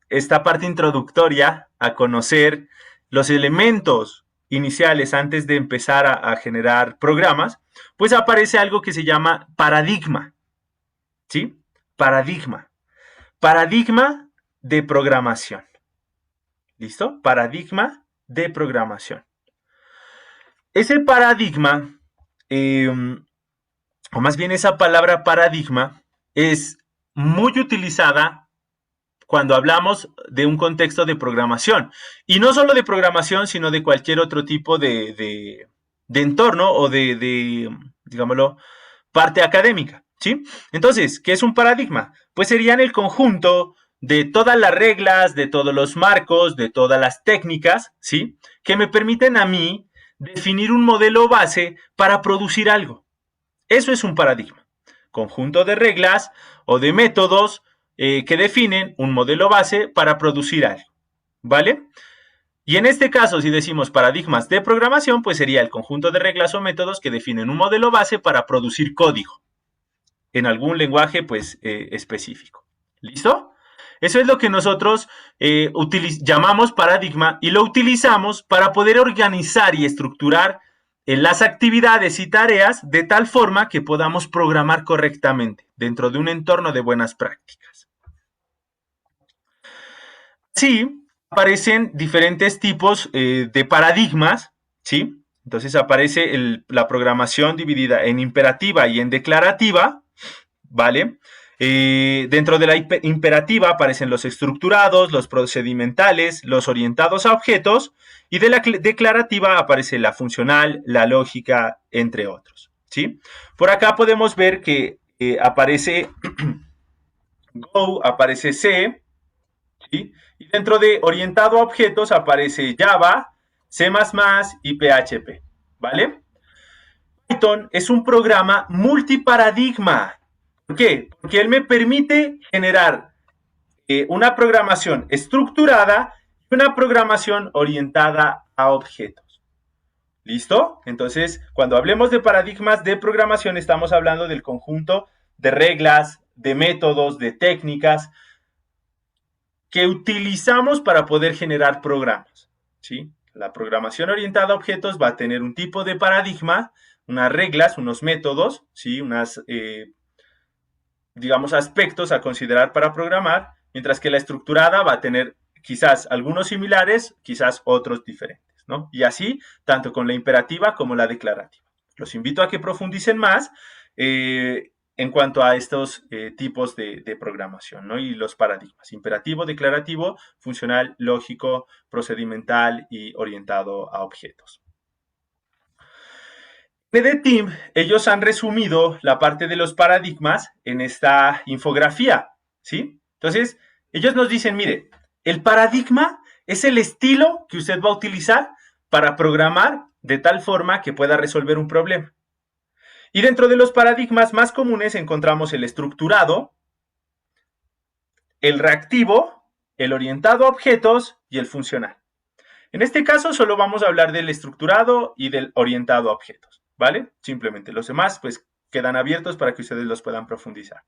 esta parte introductoria a conocer los elementos iniciales antes de empezar a generar programas, pues aparece algo que se llama paradigma, ¿sí? Paradigma. Paradigma de programación. ¿Listo? Paradigma de programación. Ese paradigma, o más bien esa palabra paradigma, es muy utilizada cuando hablamos de un contexto de programación. Y no solo de programación, sino de cualquier otro tipo de entorno o digámoslo, parte académica, ¿sí? Entonces, ¿qué es un paradigma? Pues serían el conjunto de todas las reglas, de todos los marcos, de todas las técnicas, ¿sí? Que me permiten a mí definir un modelo base para producir algo. Eso es un paradigma. Conjunto de reglas o de métodos que definen un modelo base para producir algo, ¿vale? Y en este caso, si decimos paradigmas de programación, pues sería el conjunto de reglas o métodos que definen un modelo base para producir código en algún lenguaje pues específico. ¿Listo? Eso es lo que nosotros llamamos paradigma y lo utilizamos para poder organizar y estructurar las actividades y tareas de tal forma que podamos programar correctamente dentro de un entorno de buenas prácticas. Sí, aparecen diferentes tipos de paradigmas, ¿sí? Entonces aparece la programación dividida en imperativa y en declarativa, ¿vale? Dentro de la imperativa aparecen los estructurados, los procedimentales, los orientados a objetos, y de la declarativa aparece la funcional, la lógica, entre otros, ¿sí? Por acá podemos ver que aparece Go, aparece C, ¿sí? Y dentro de orientado a objetos aparece Java, C++ y PHP, ¿vale? Python es un programa multiparadigma. ¿Por qué? Porque él me permite generar una programación estructurada y una programación orientada a objetos. ¿Listo? Entonces, cuando hablemos de paradigmas de programación, estamos hablando del conjunto de reglas, de métodos, de técnicas que utilizamos para poder generar programas, ¿sí? La programación orientada a objetos va a tener un tipo de paradigma, unas reglas, unos métodos, ¿sí? Digamos, aspectos a considerar para programar, mientras que la estructurada va a tener quizás algunos similares, quizás otros diferentes, ¿no? Y así, tanto con la imperativa como la declarativa. Los invito a que profundicen más en cuanto a estos tipos de programación, ¿no? Y los paradigmas: imperativo, declarativo, funcional, lógico, procedimental y orientado a objetos. PD Team, ellos han resumido la parte de los paradigmas en esta infografía, ¿sí? Entonces, ellos nos dicen, mire, el paradigma es el estilo que usted va a utilizar para programar de tal forma que pueda resolver un problema. Y dentro de los paradigmas más comunes encontramos el estructurado, el reactivo, el orientado a objetos y el funcional. En este caso solo vamos a hablar del estructurado y del orientado a objetos, ¿vale? Simplemente los demás pues quedan abiertos para que ustedes los puedan profundizar.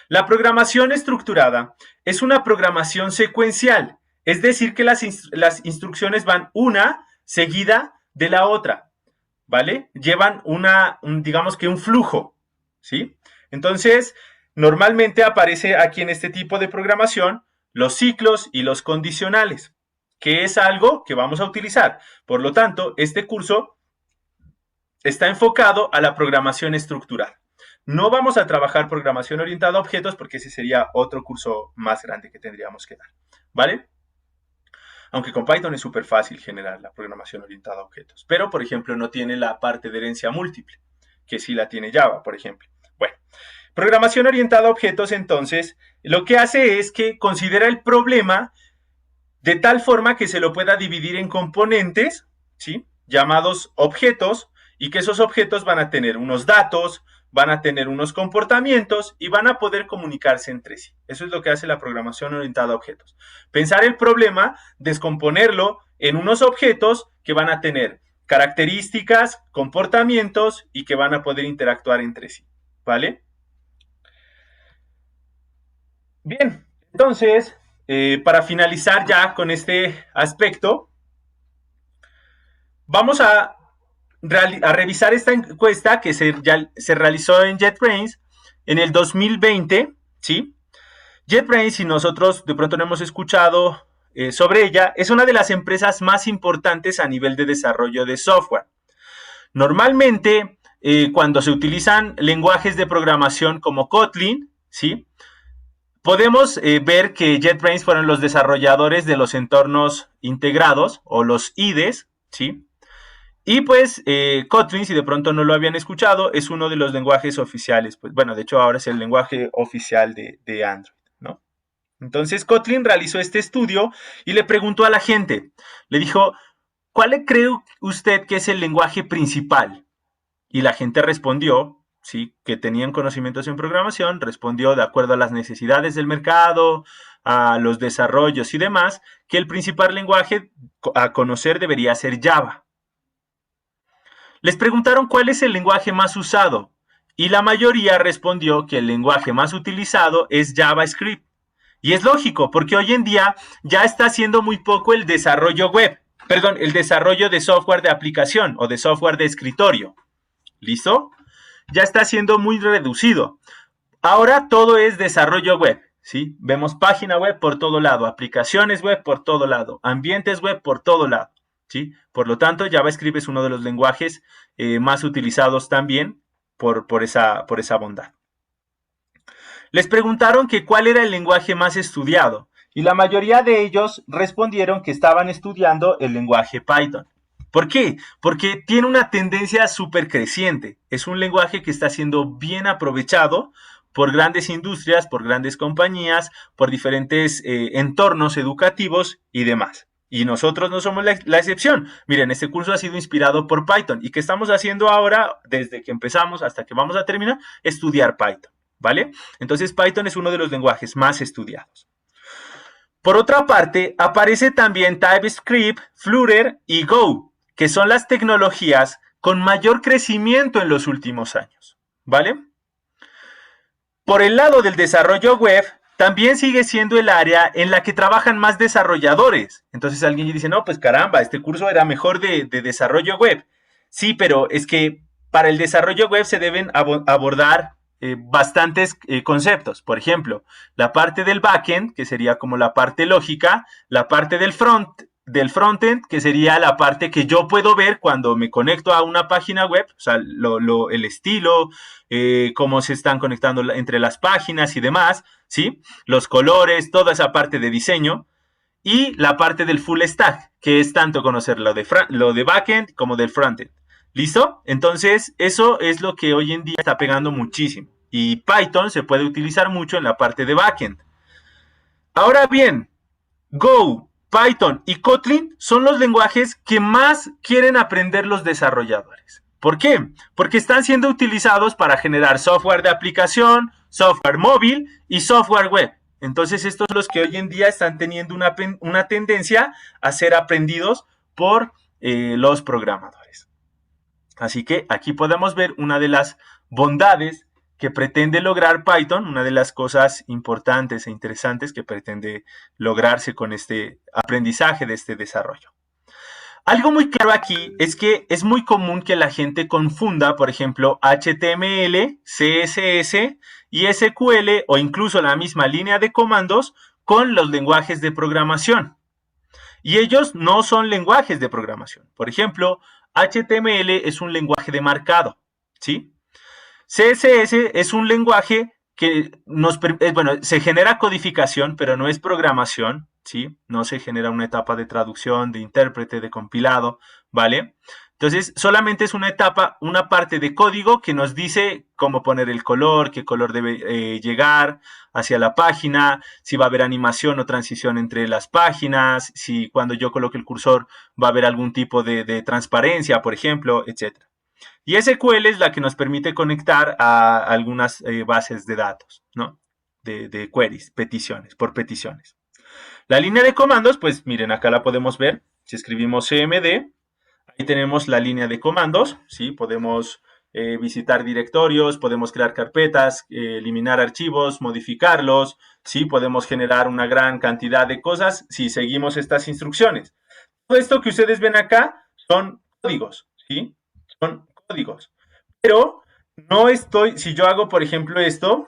La programación estructurada es una programación secuencial, es decir que las instrucciones van una seguida de la otra, ¿vale? Llevan digamos que un flujo, ¿sí? Entonces, normalmente aparece aquí en este tipo de programación los ciclos y los condicionales, que es algo que vamos a utilizar. Por lo tanto, este curso está enfocado a la programación estructurada. No vamos a trabajar programación orientada a objetos porque ese sería otro curso más grande que tendríamos que dar, ¿vale? Aunque con Python es súper fácil generar la programación orientada a objetos. Pero, por ejemplo, no tiene la parte de herencia múltiple, que sí la tiene Java, por ejemplo. Bueno, programación orientada a objetos, entonces, lo que hace es que considera el problema de tal forma que se lo pueda dividir en componentes, ¿sí? Llamados objetos, y que esos objetos van a tener unos datos, van a tener unos comportamientos y van a poder comunicarse entre sí. Eso es lo que hace la programación orientada a objetos. Pensar el problema, descomponerlo en unos objetos que van a tener características, comportamientos y que van a poder interactuar entre sí, ¿vale? Bien, entonces, para finalizar ya con este aspecto, vamos a revisar esta encuesta que se realizó en JetBrains en el 2020, ¿sí? JetBrains, si nosotros de pronto no hemos escuchado sobre ella, es una de las empresas más importantes a nivel de desarrollo de software. Normalmente, cuando se utilizan lenguajes de programación como Kotlin, ¿sí? Podemos ver que JetBrains fueron los desarrolladores de los entornos integrados o los IDEs, ¿sí? Y pues Kotlin, si de pronto no lo habían escuchado, es uno de los lenguajes oficiales. Pues bueno, de hecho ahora es el lenguaje oficial de Android, ¿no? Entonces Kotlin realizó este estudio y le preguntó a la gente, le dijo, ¿cuál cree usted que es el lenguaje principal? Y la gente respondió ¿sí?, que tenían conocimientos en programación, respondió de acuerdo a las necesidades del mercado, a los desarrollos y demás, que el principal lenguaje a conocer debería ser Java. Les preguntaron cuál es el lenguaje más usado y la mayoría respondió que el lenguaje más utilizado es JavaScript. Y es lógico, porque hoy en día ya está haciendo muy poco el desarrollo web, perdón, el desarrollo de software de aplicación o de software de escritorio. ¿Listo? Ya está siendo muy reducido. Ahora todo es desarrollo web, ¿sí? Vemos página web por todo lado, aplicaciones web por todo lado, ambientes web por todo lado, ¿sí? Por lo tanto, JavaScript es uno de los lenguajes más utilizados también por esa bondad. Les preguntaron que cuál era el lenguaje más estudiado y la mayoría de ellos respondieron que estaban estudiando el lenguaje Python. ¿Por qué? Porque tiene una tendencia súper creciente. Es un lenguaje que está siendo bien aprovechado por grandes industrias, por grandes compañías, por diferentes entornos educativos y demás. Y nosotros no somos la excepción. Miren, este curso ha sido inspirado por Python. ¿Y qué estamos haciendo ahora, desde que empezamos hasta que vamos a terminar? Estudiar Python, ¿vale? Entonces, Python es uno de los lenguajes más estudiados. Por otra parte, aparece también TypeScript, Flutter y Go, que son las tecnologías con mayor crecimiento en los últimos años, ¿vale? Por el lado del desarrollo web, también sigue siendo el área en la que trabajan más desarrolladores. Entonces alguien dice, no, pues caramba, este curso era mejor de desarrollo web. Sí, pero es que para el desarrollo web se deben abordar bastantes conceptos. Por ejemplo, la parte del backend, que sería como la parte lógica, la parte del frontend, que sería la parte que yo puedo ver cuando me conecto a una página web, o sea, el estilo, cómo se están conectando entre las páginas y demás, ¿sí? Los colores, toda esa parte de diseño. Y la parte del full stack, que es tanto conocer lo de backend como del frontend. ¿Listo? Entonces, eso es lo que hoy en día está pegando muchísimo. Y Python se puede utilizar mucho en la parte de backend. Ahora bien, Go, Python y Kotlin son los lenguajes que más quieren aprender los desarrolladores. ¿Por qué? Porque están siendo utilizados para generar software de aplicación, software móvil y software web. Entonces, estos son los que hoy en día están teniendo una tendencia a ser aprendidos por los programadores. Así que aquí podemos ver una de las bondades que pretende lograr Python, una de las cosas importantes e interesantes que pretende lograrse con este aprendizaje de este desarrollo. Algo muy claro aquí es que es muy común que la gente confunda, por ejemplo, HTML, CSS y SQL o incluso la misma línea de comandos con los lenguajes de programación. Y ellos no son lenguajes de programación. Por ejemplo, HTML es un lenguaje de marcado, ¿sí? CSS es un lenguaje que se genera codificación, pero no es programación, ¿sí? No se genera una etapa de traducción, de intérprete, de compilado, ¿vale? Entonces, solamente es una etapa, una parte de código que nos dice cómo poner el color, qué color debe llegar hacia la página, si va a haber animación o transición entre las páginas, si cuando yo coloque el cursor va a haber algún tipo de transparencia, por ejemplo, etc. Y SQL es la que nos permite conectar a algunas bases de datos, ¿no? De queries, peticiones, por peticiones. La línea de comandos, pues miren, acá la podemos ver. Si escribimos cmd, ahí tenemos la línea de comandos, ¿sí? Podemos visitar directorios, podemos crear carpetas, eliminar archivos, modificarlos, ¿sí? Podemos generar una gran cantidad de cosas si seguimos estas instrucciones. Todo esto que ustedes ven acá son códigos, ¿sí? Son códigos. Pero no estoy, si yo hago, por ejemplo, esto,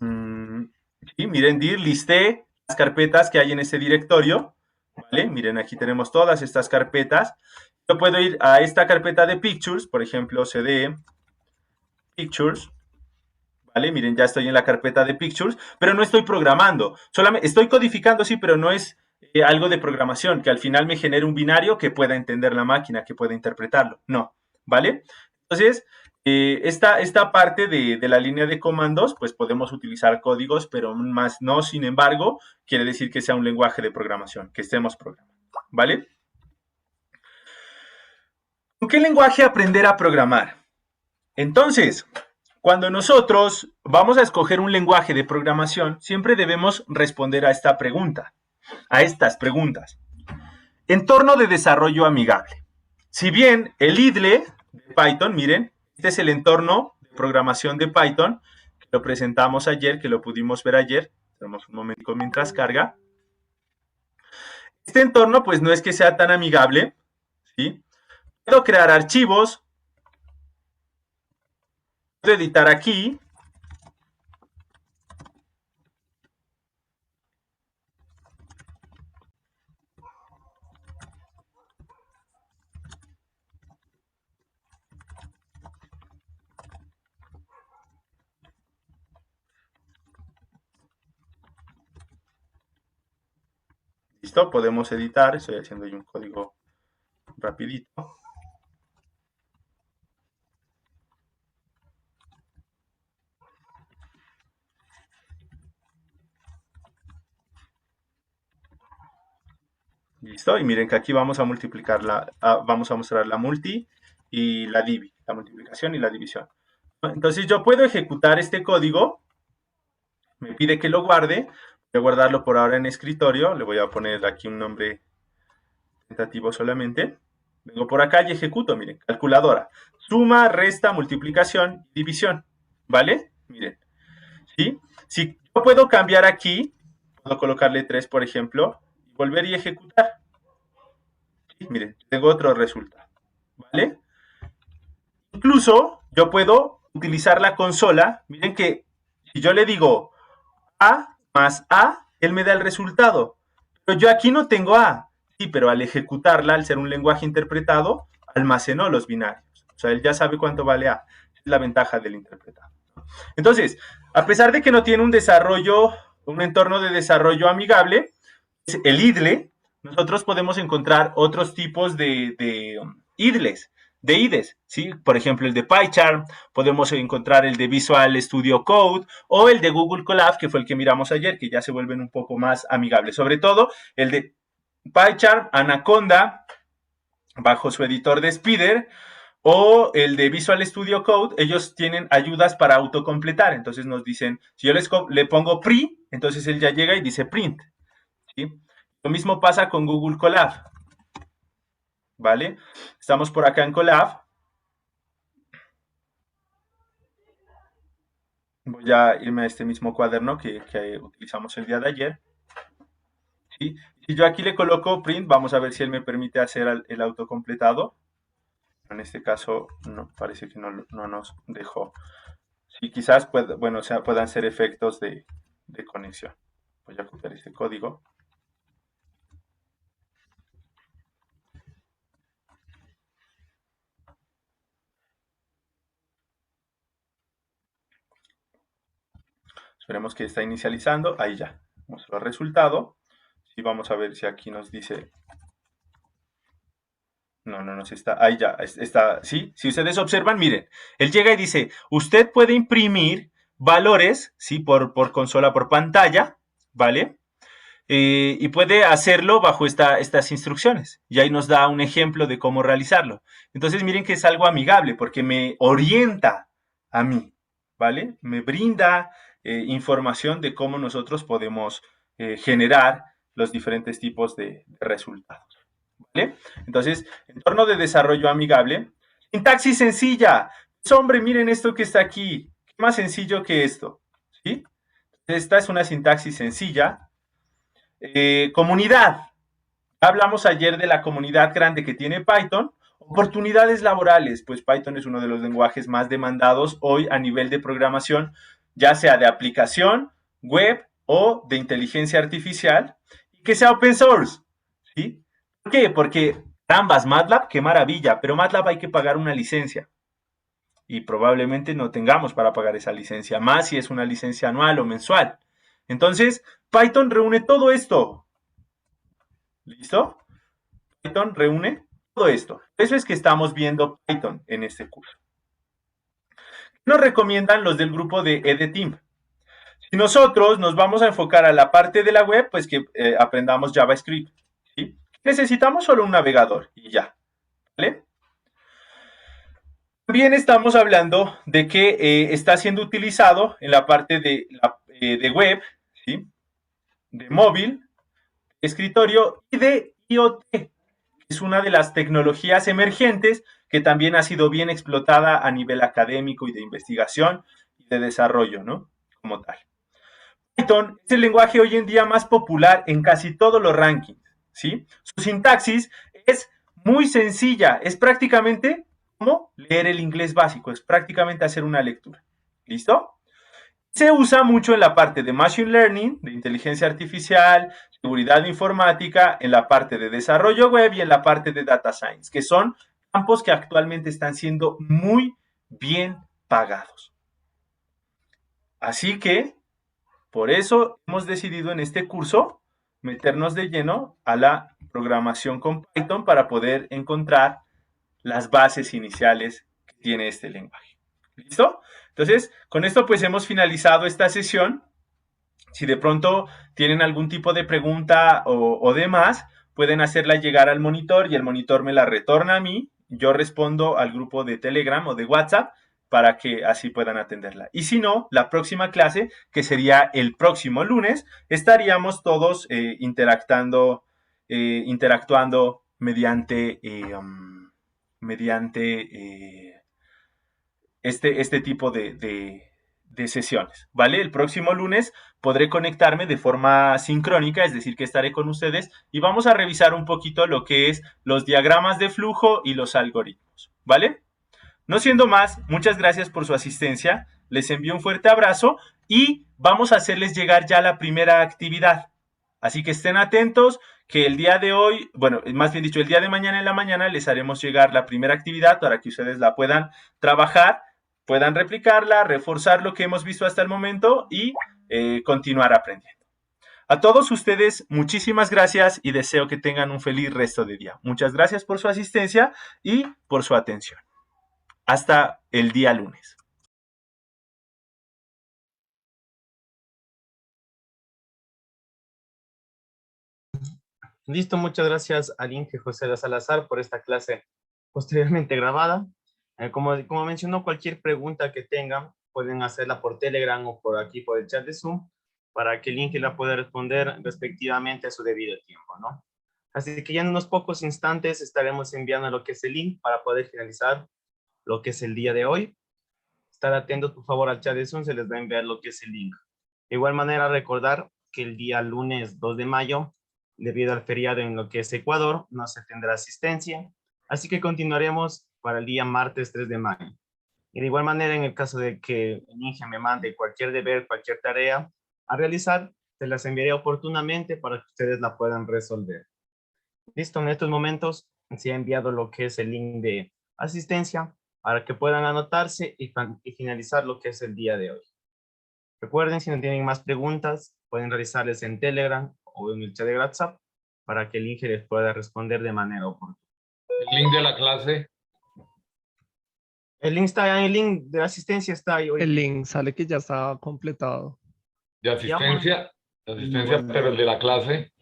¿sí? Miren, listé las carpetas que hay en ese directorio, ¿vale? Miren, aquí tenemos todas estas carpetas. Yo puedo ir a esta carpeta de Pictures, por ejemplo, cd Pictures, ¿vale? Miren, ya estoy en la carpeta de Pictures, pero no estoy programando. Solamente estoy codificando, sí, pero no es algo de programación, que al final me genere un binario que pueda entender la máquina, que pueda interpretarlo. No, ¿vale? Entonces, esta parte de la línea de comandos, pues podemos utilizar códigos, pero más no, sin embargo, quiere decir que sea un lenguaje de programación, que estemos programando, ¿vale? ¿Con qué lenguaje aprender a programar? Entonces, cuando nosotros vamos a escoger un lenguaje de programación, siempre debemos responder a esta pregunta, a estas preguntas. Entorno de desarrollo amigable. Si bien el IDLE de Python, miren, este es el entorno de programación de Python, que lo presentamos ayer, que lo pudimos ver ayer. Tenemos un momento mientras carga. Este entorno, pues, no es que sea tan amigable, ¿sí? Puedo crear archivos, puedo editar aquí. Listo, podemos editar. Estoy haciendo ahí un código rapidito. Listo, y miren que aquí vamos a multiplicar vamos a mostrar la multi y la divi, la multiplicación y la división. Entonces yo puedo ejecutar este código, me pide que lo guarde, voy a guardarlo por ahora en escritorio, le voy a poner aquí un nombre tentativo solamente. Vengo por acá y ejecuto, miren, calculadora, suma, resta, multiplicación, división, ¿vale? Miren, ¿sí? Si yo puedo cambiar aquí, puedo colocarle 3, por ejemplo, y volver y ejecutar. ¿Sí? Miren, tengo otro resultado, ¿vale? Incluso yo puedo utilizar la consola. Miren que si yo le digo A más A, él me da el resultado. Pero yo aquí no tengo A. Sí, pero al ejecutarla, al ser un lenguaje interpretado, almacenó los binarios. O sea, él ya sabe cuánto vale A. Es la ventaja del interpretado. Entonces, a pesar de que no tiene un desarrollo, un entorno de desarrollo amigable, el IDLE, nosotros podemos encontrar otros tipos de IDLEs, de IDEs, ¿sí? Por ejemplo, el de PyCharm, podemos encontrar el de Visual Studio Code o el de Google Colab, que fue el que miramos ayer, que ya se vuelven un poco más amigables. Sobre todo, el de PyCharm, Anaconda, bajo su editor de Spider, o el de Visual Studio Code, ellos tienen ayudas para autocompletar. Entonces nos dicen, si yo le pongo PRI, entonces él ya llega y dice print, ¿sí? Lo mismo pasa con Google Colab, ¿vale? Estamos por acá en Colab. Voy a irme a este mismo cuaderno que utilizamos el día de ayer. ¿Sí? Si yo aquí le coloco print, vamos a ver si él me permite hacer el autocompletado. En este caso, no, parece que no nos dejó. Sí, quizás puedan ser efectos de conexión. Voy a copiar este código. Esperemos que está inicializando. Ahí ya. Muestra el resultado. Y vamos a ver si aquí nos dice... No nos está... Ahí ya. Está, ¿sí? Si ustedes observan, miren. Él llega y dice, usted puede imprimir valores, ¿sí? Por consola, por pantalla, ¿vale? Y puede hacerlo bajo estas instrucciones. Y ahí nos da un ejemplo de cómo realizarlo. Entonces miren que es algo amigable porque me orienta a mí, ¿vale? Me brinda información de cómo nosotros podemos generar los diferentes tipos de resultados, ¿vale? Entonces, entorno de desarrollo amigable. Sintaxis sencilla. Pues, hombre, miren esto que está aquí. ¿Qué más sencillo que esto? ¿Sí? Esta es una sintaxis sencilla. Comunidad. Hablamos ayer de la comunidad grande que tiene Python. Oportunidades laborales, pues Python es uno de los lenguajes más demandados hoy a nivel de programación, ya sea de aplicación, web o de inteligencia artificial, y que sea open source, ¿sí? ¿Por qué? Porque ambas, MATLAB, qué maravilla, pero MATLAB hay que pagar una licencia y probablemente no tengamos para pagar esa licencia, más si es una licencia anual o mensual. Entonces, Python reúne todo esto. ¿Listo? Python reúne todo esto. Eso es que estamos viendo Python en este curso. ¿Qué nos recomiendan los del grupo de EDTeam? Si nosotros nos vamos a enfocar a la parte de la web, pues que aprendamos JavaScript, ¿sí? Necesitamos solo un navegador y ya, ¿vale? También estamos hablando de que está siendo utilizado en la parte de web, ¿sí? De móvil, escritorio y de IoT. Es una de las tecnologías emergentes que también ha sido bien explotada a nivel académico y de investigación y de desarrollo, ¿no? Como tal. Python es el lenguaje hoy en día más popular en casi todos los rankings, ¿sí? Su sintaxis es muy sencilla, es prácticamente como leer el inglés básico, es prácticamente hacer una lectura. ¿Listo? Se usa mucho en la parte de Machine Learning, de inteligencia artificial, seguridad informática, en la parte de desarrollo web y en la parte de Data Science, que son campos que actualmente están siendo muy bien pagados. Así que, por eso hemos decidido en este curso meternos de lleno a la programación con Python para poder encontrar las bases iniciales que tiene este lenguaje. ¿Listo? Entonces, con esto pues hemos finalizado esta sesión. Si de pronto tienen algún tipo de pregunta o demás, pueden hacerla llegar al monitor y el monitor me la retorna a mí. Yo respondo al grupo de Telegram o de WhatsApp para que así puedan atenderla. Y si no, la próxima clase, que sería el próximo lunes, estaríamos todos interactuando mediante este tipo de sesiones, ¿vale? El próximo lunes podré conectarme de forma sincrónica, es decir, que estaré con ustedes y vamos a revisar un poquito lo que es los diagramas de flujo y los algoritmos, ¿vale? No siendo más, muchas gracias por su asistencia, les envío un fuerte abrazo y vamos a hacerles llegar ya la primera actividad. Así que estén atentos que el día de hoy, bueno, más bien dicho, el día de mañana en la mañana les haremos llegar la primera actividad para que ustedes la puedan trabajar, puedan replicarla, reforzar lo que hemos visto hasta el momento y continuar aprendiendo. A todos ustedes, muchísimas gracias y deseo que tengan un feliz resto de día. Muchas gracias por su asistencia y por su atención. Hasta el día lunes. Listo, muchas gracias al Inge José de Salazar por esta clase posteriormente grabada. Como mencionó, cualquier pregunta que tengan pueden hacerla por Telegram o por aquí por el chat de Zoom para que el Inge la pueda responder respectivamente a su debido tiempo, ¿no? Así que ya en unos pocos instantes estaremos enviando lo que es el link para poder finalizar lo que es el día de hoy. Estar atentos, por favor, al chat de Zoom, se les va a enviar lo que es el link. De igual manera, recordar que el día lunes 2 de mayo, debido al feriado en lo que es Ecuador, no se tendrá asistencia, así que continuaremos para el día martes 3 de mayo. Y de igual manera, en el caso de que el Inge me mande cualquier deber, cualquier tarea a realizar, se las enviaré oportunamente para que ustedes la puedan resolver. Listo, en estos momentos se ha enviado lo que es el link de asistencia para que puedan anotarse y finalizar lo que es el día de hoy. Recuerden, si no tienen más preguntas, pueden realizarles en Telegram o en el chat de WhatsApp para que el Inge les pueda responder de manera oportuna. El link de la clase. El link está ahí, el link de asistencia está ahí hoy. El link sale que ya está completado. De asistencia, pero el de la clase,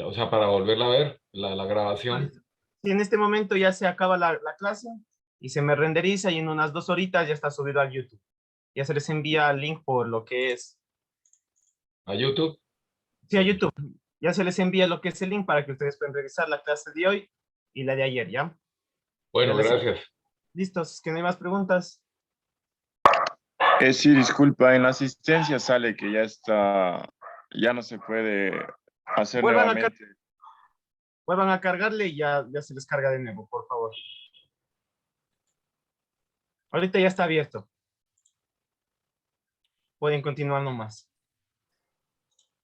o sea, para volverla a ver, la grabación. Sí, en este momento ya se acaba la clase y se me renderiza y en unas 2 horitas ya está subido al YouTube. Ya se les envía el link por lo que es. ¿A YouTube? Sí, a YouTube. Ya se les envía lo que es el link para que ustedes puedan revisar la clase de hoy y la de ayer, ¿ya? Bueno, gracias. Listos, que no hay más preguntas. Sí, disculpa, en la asistencia sale que ya está, ya no se puede hacer nuevamente. Vuelvan a cargarle y ya se les carga de nuevo, por favor. Ahorita ya está abierto. Pueden continuar nomás.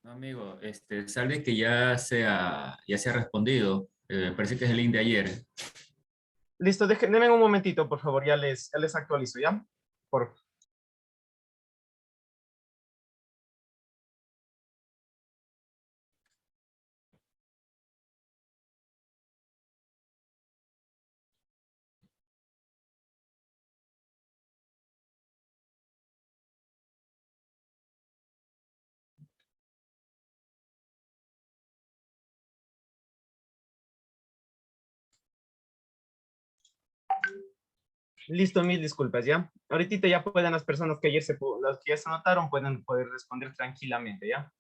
No, amigo, sale que ya se ha respondido. Parece que es el link de ayer. Listo, denme un momentito, por favor, ya les actualizo, ¿ya? Por Listo, mil disculpas, ¿ya? Ahorita ya pueden las personas que ayer las que ya se anotaron pueden poder responder tranquilamente, ¿ya?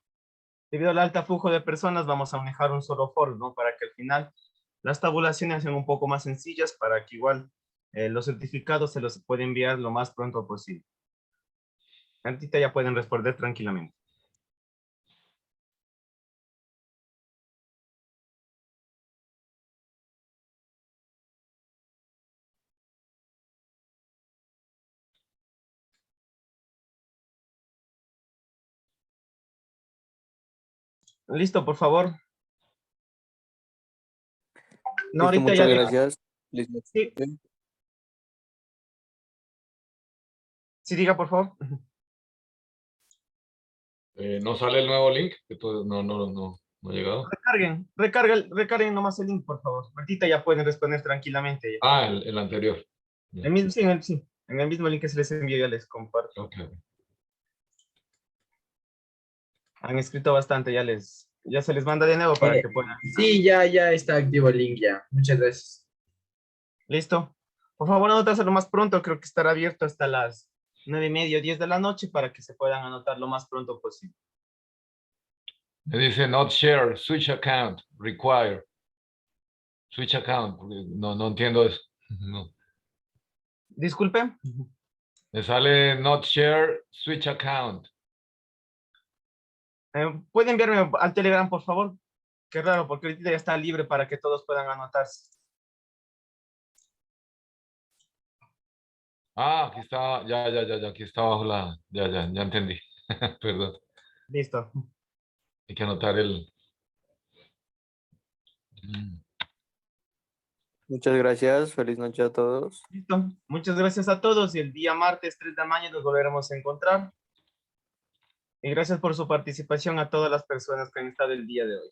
Debido al alto flujo de personas, vamos a manejar un solo foro, ¿no? Para que al final las tabulaciones sean un poco más sencillas, para que igual los certificados se los pueden enviar lo más pronto posible. Ahorita ya pueden responder tranquilamente. Listo, por favor. No, Listo, ahorita muchas ya. gracias. Sí. Sí, diga, por favor. No sale el nuevo link, que no ha llegado. Recarguen nomás el link, por favor. Ahorita ya pueden responder tranquilamente. Ya. Ah, el anterior. El mismo, sí, en el mismo link que se les envió ya les comparto. Okay. Han escrito bastante, ya se les manda de nuevo para que puedan. Sí, ya está activo el link ya. Muchas gracias. Listo. Por favor, anotarse lo más pronto. Creo que estará abierto hasta las 9:30 o 10 de la noche para que se puedan anotar lo más pronto posible. Me dice not share, switch account, require. Switch account, no entiendo eso. No. Disculpe. Me sale not share, switch account. ¿Puede enviarme al Telegram, por favor? Qué raro, porque ahorita ya está libre para que todos puedan anotarse. Ah, aquí está, ya, aquí está abajo ya entendí. Perdón. Listo. Hay que anotar el... Muchas gracias. Feliz noche a todos. Listo. Muchas gracias a todos y el día martes 3 de mayo nos volveremos a encontrar. Y gracias por su participación a todas las personas que han estado el día de hoy.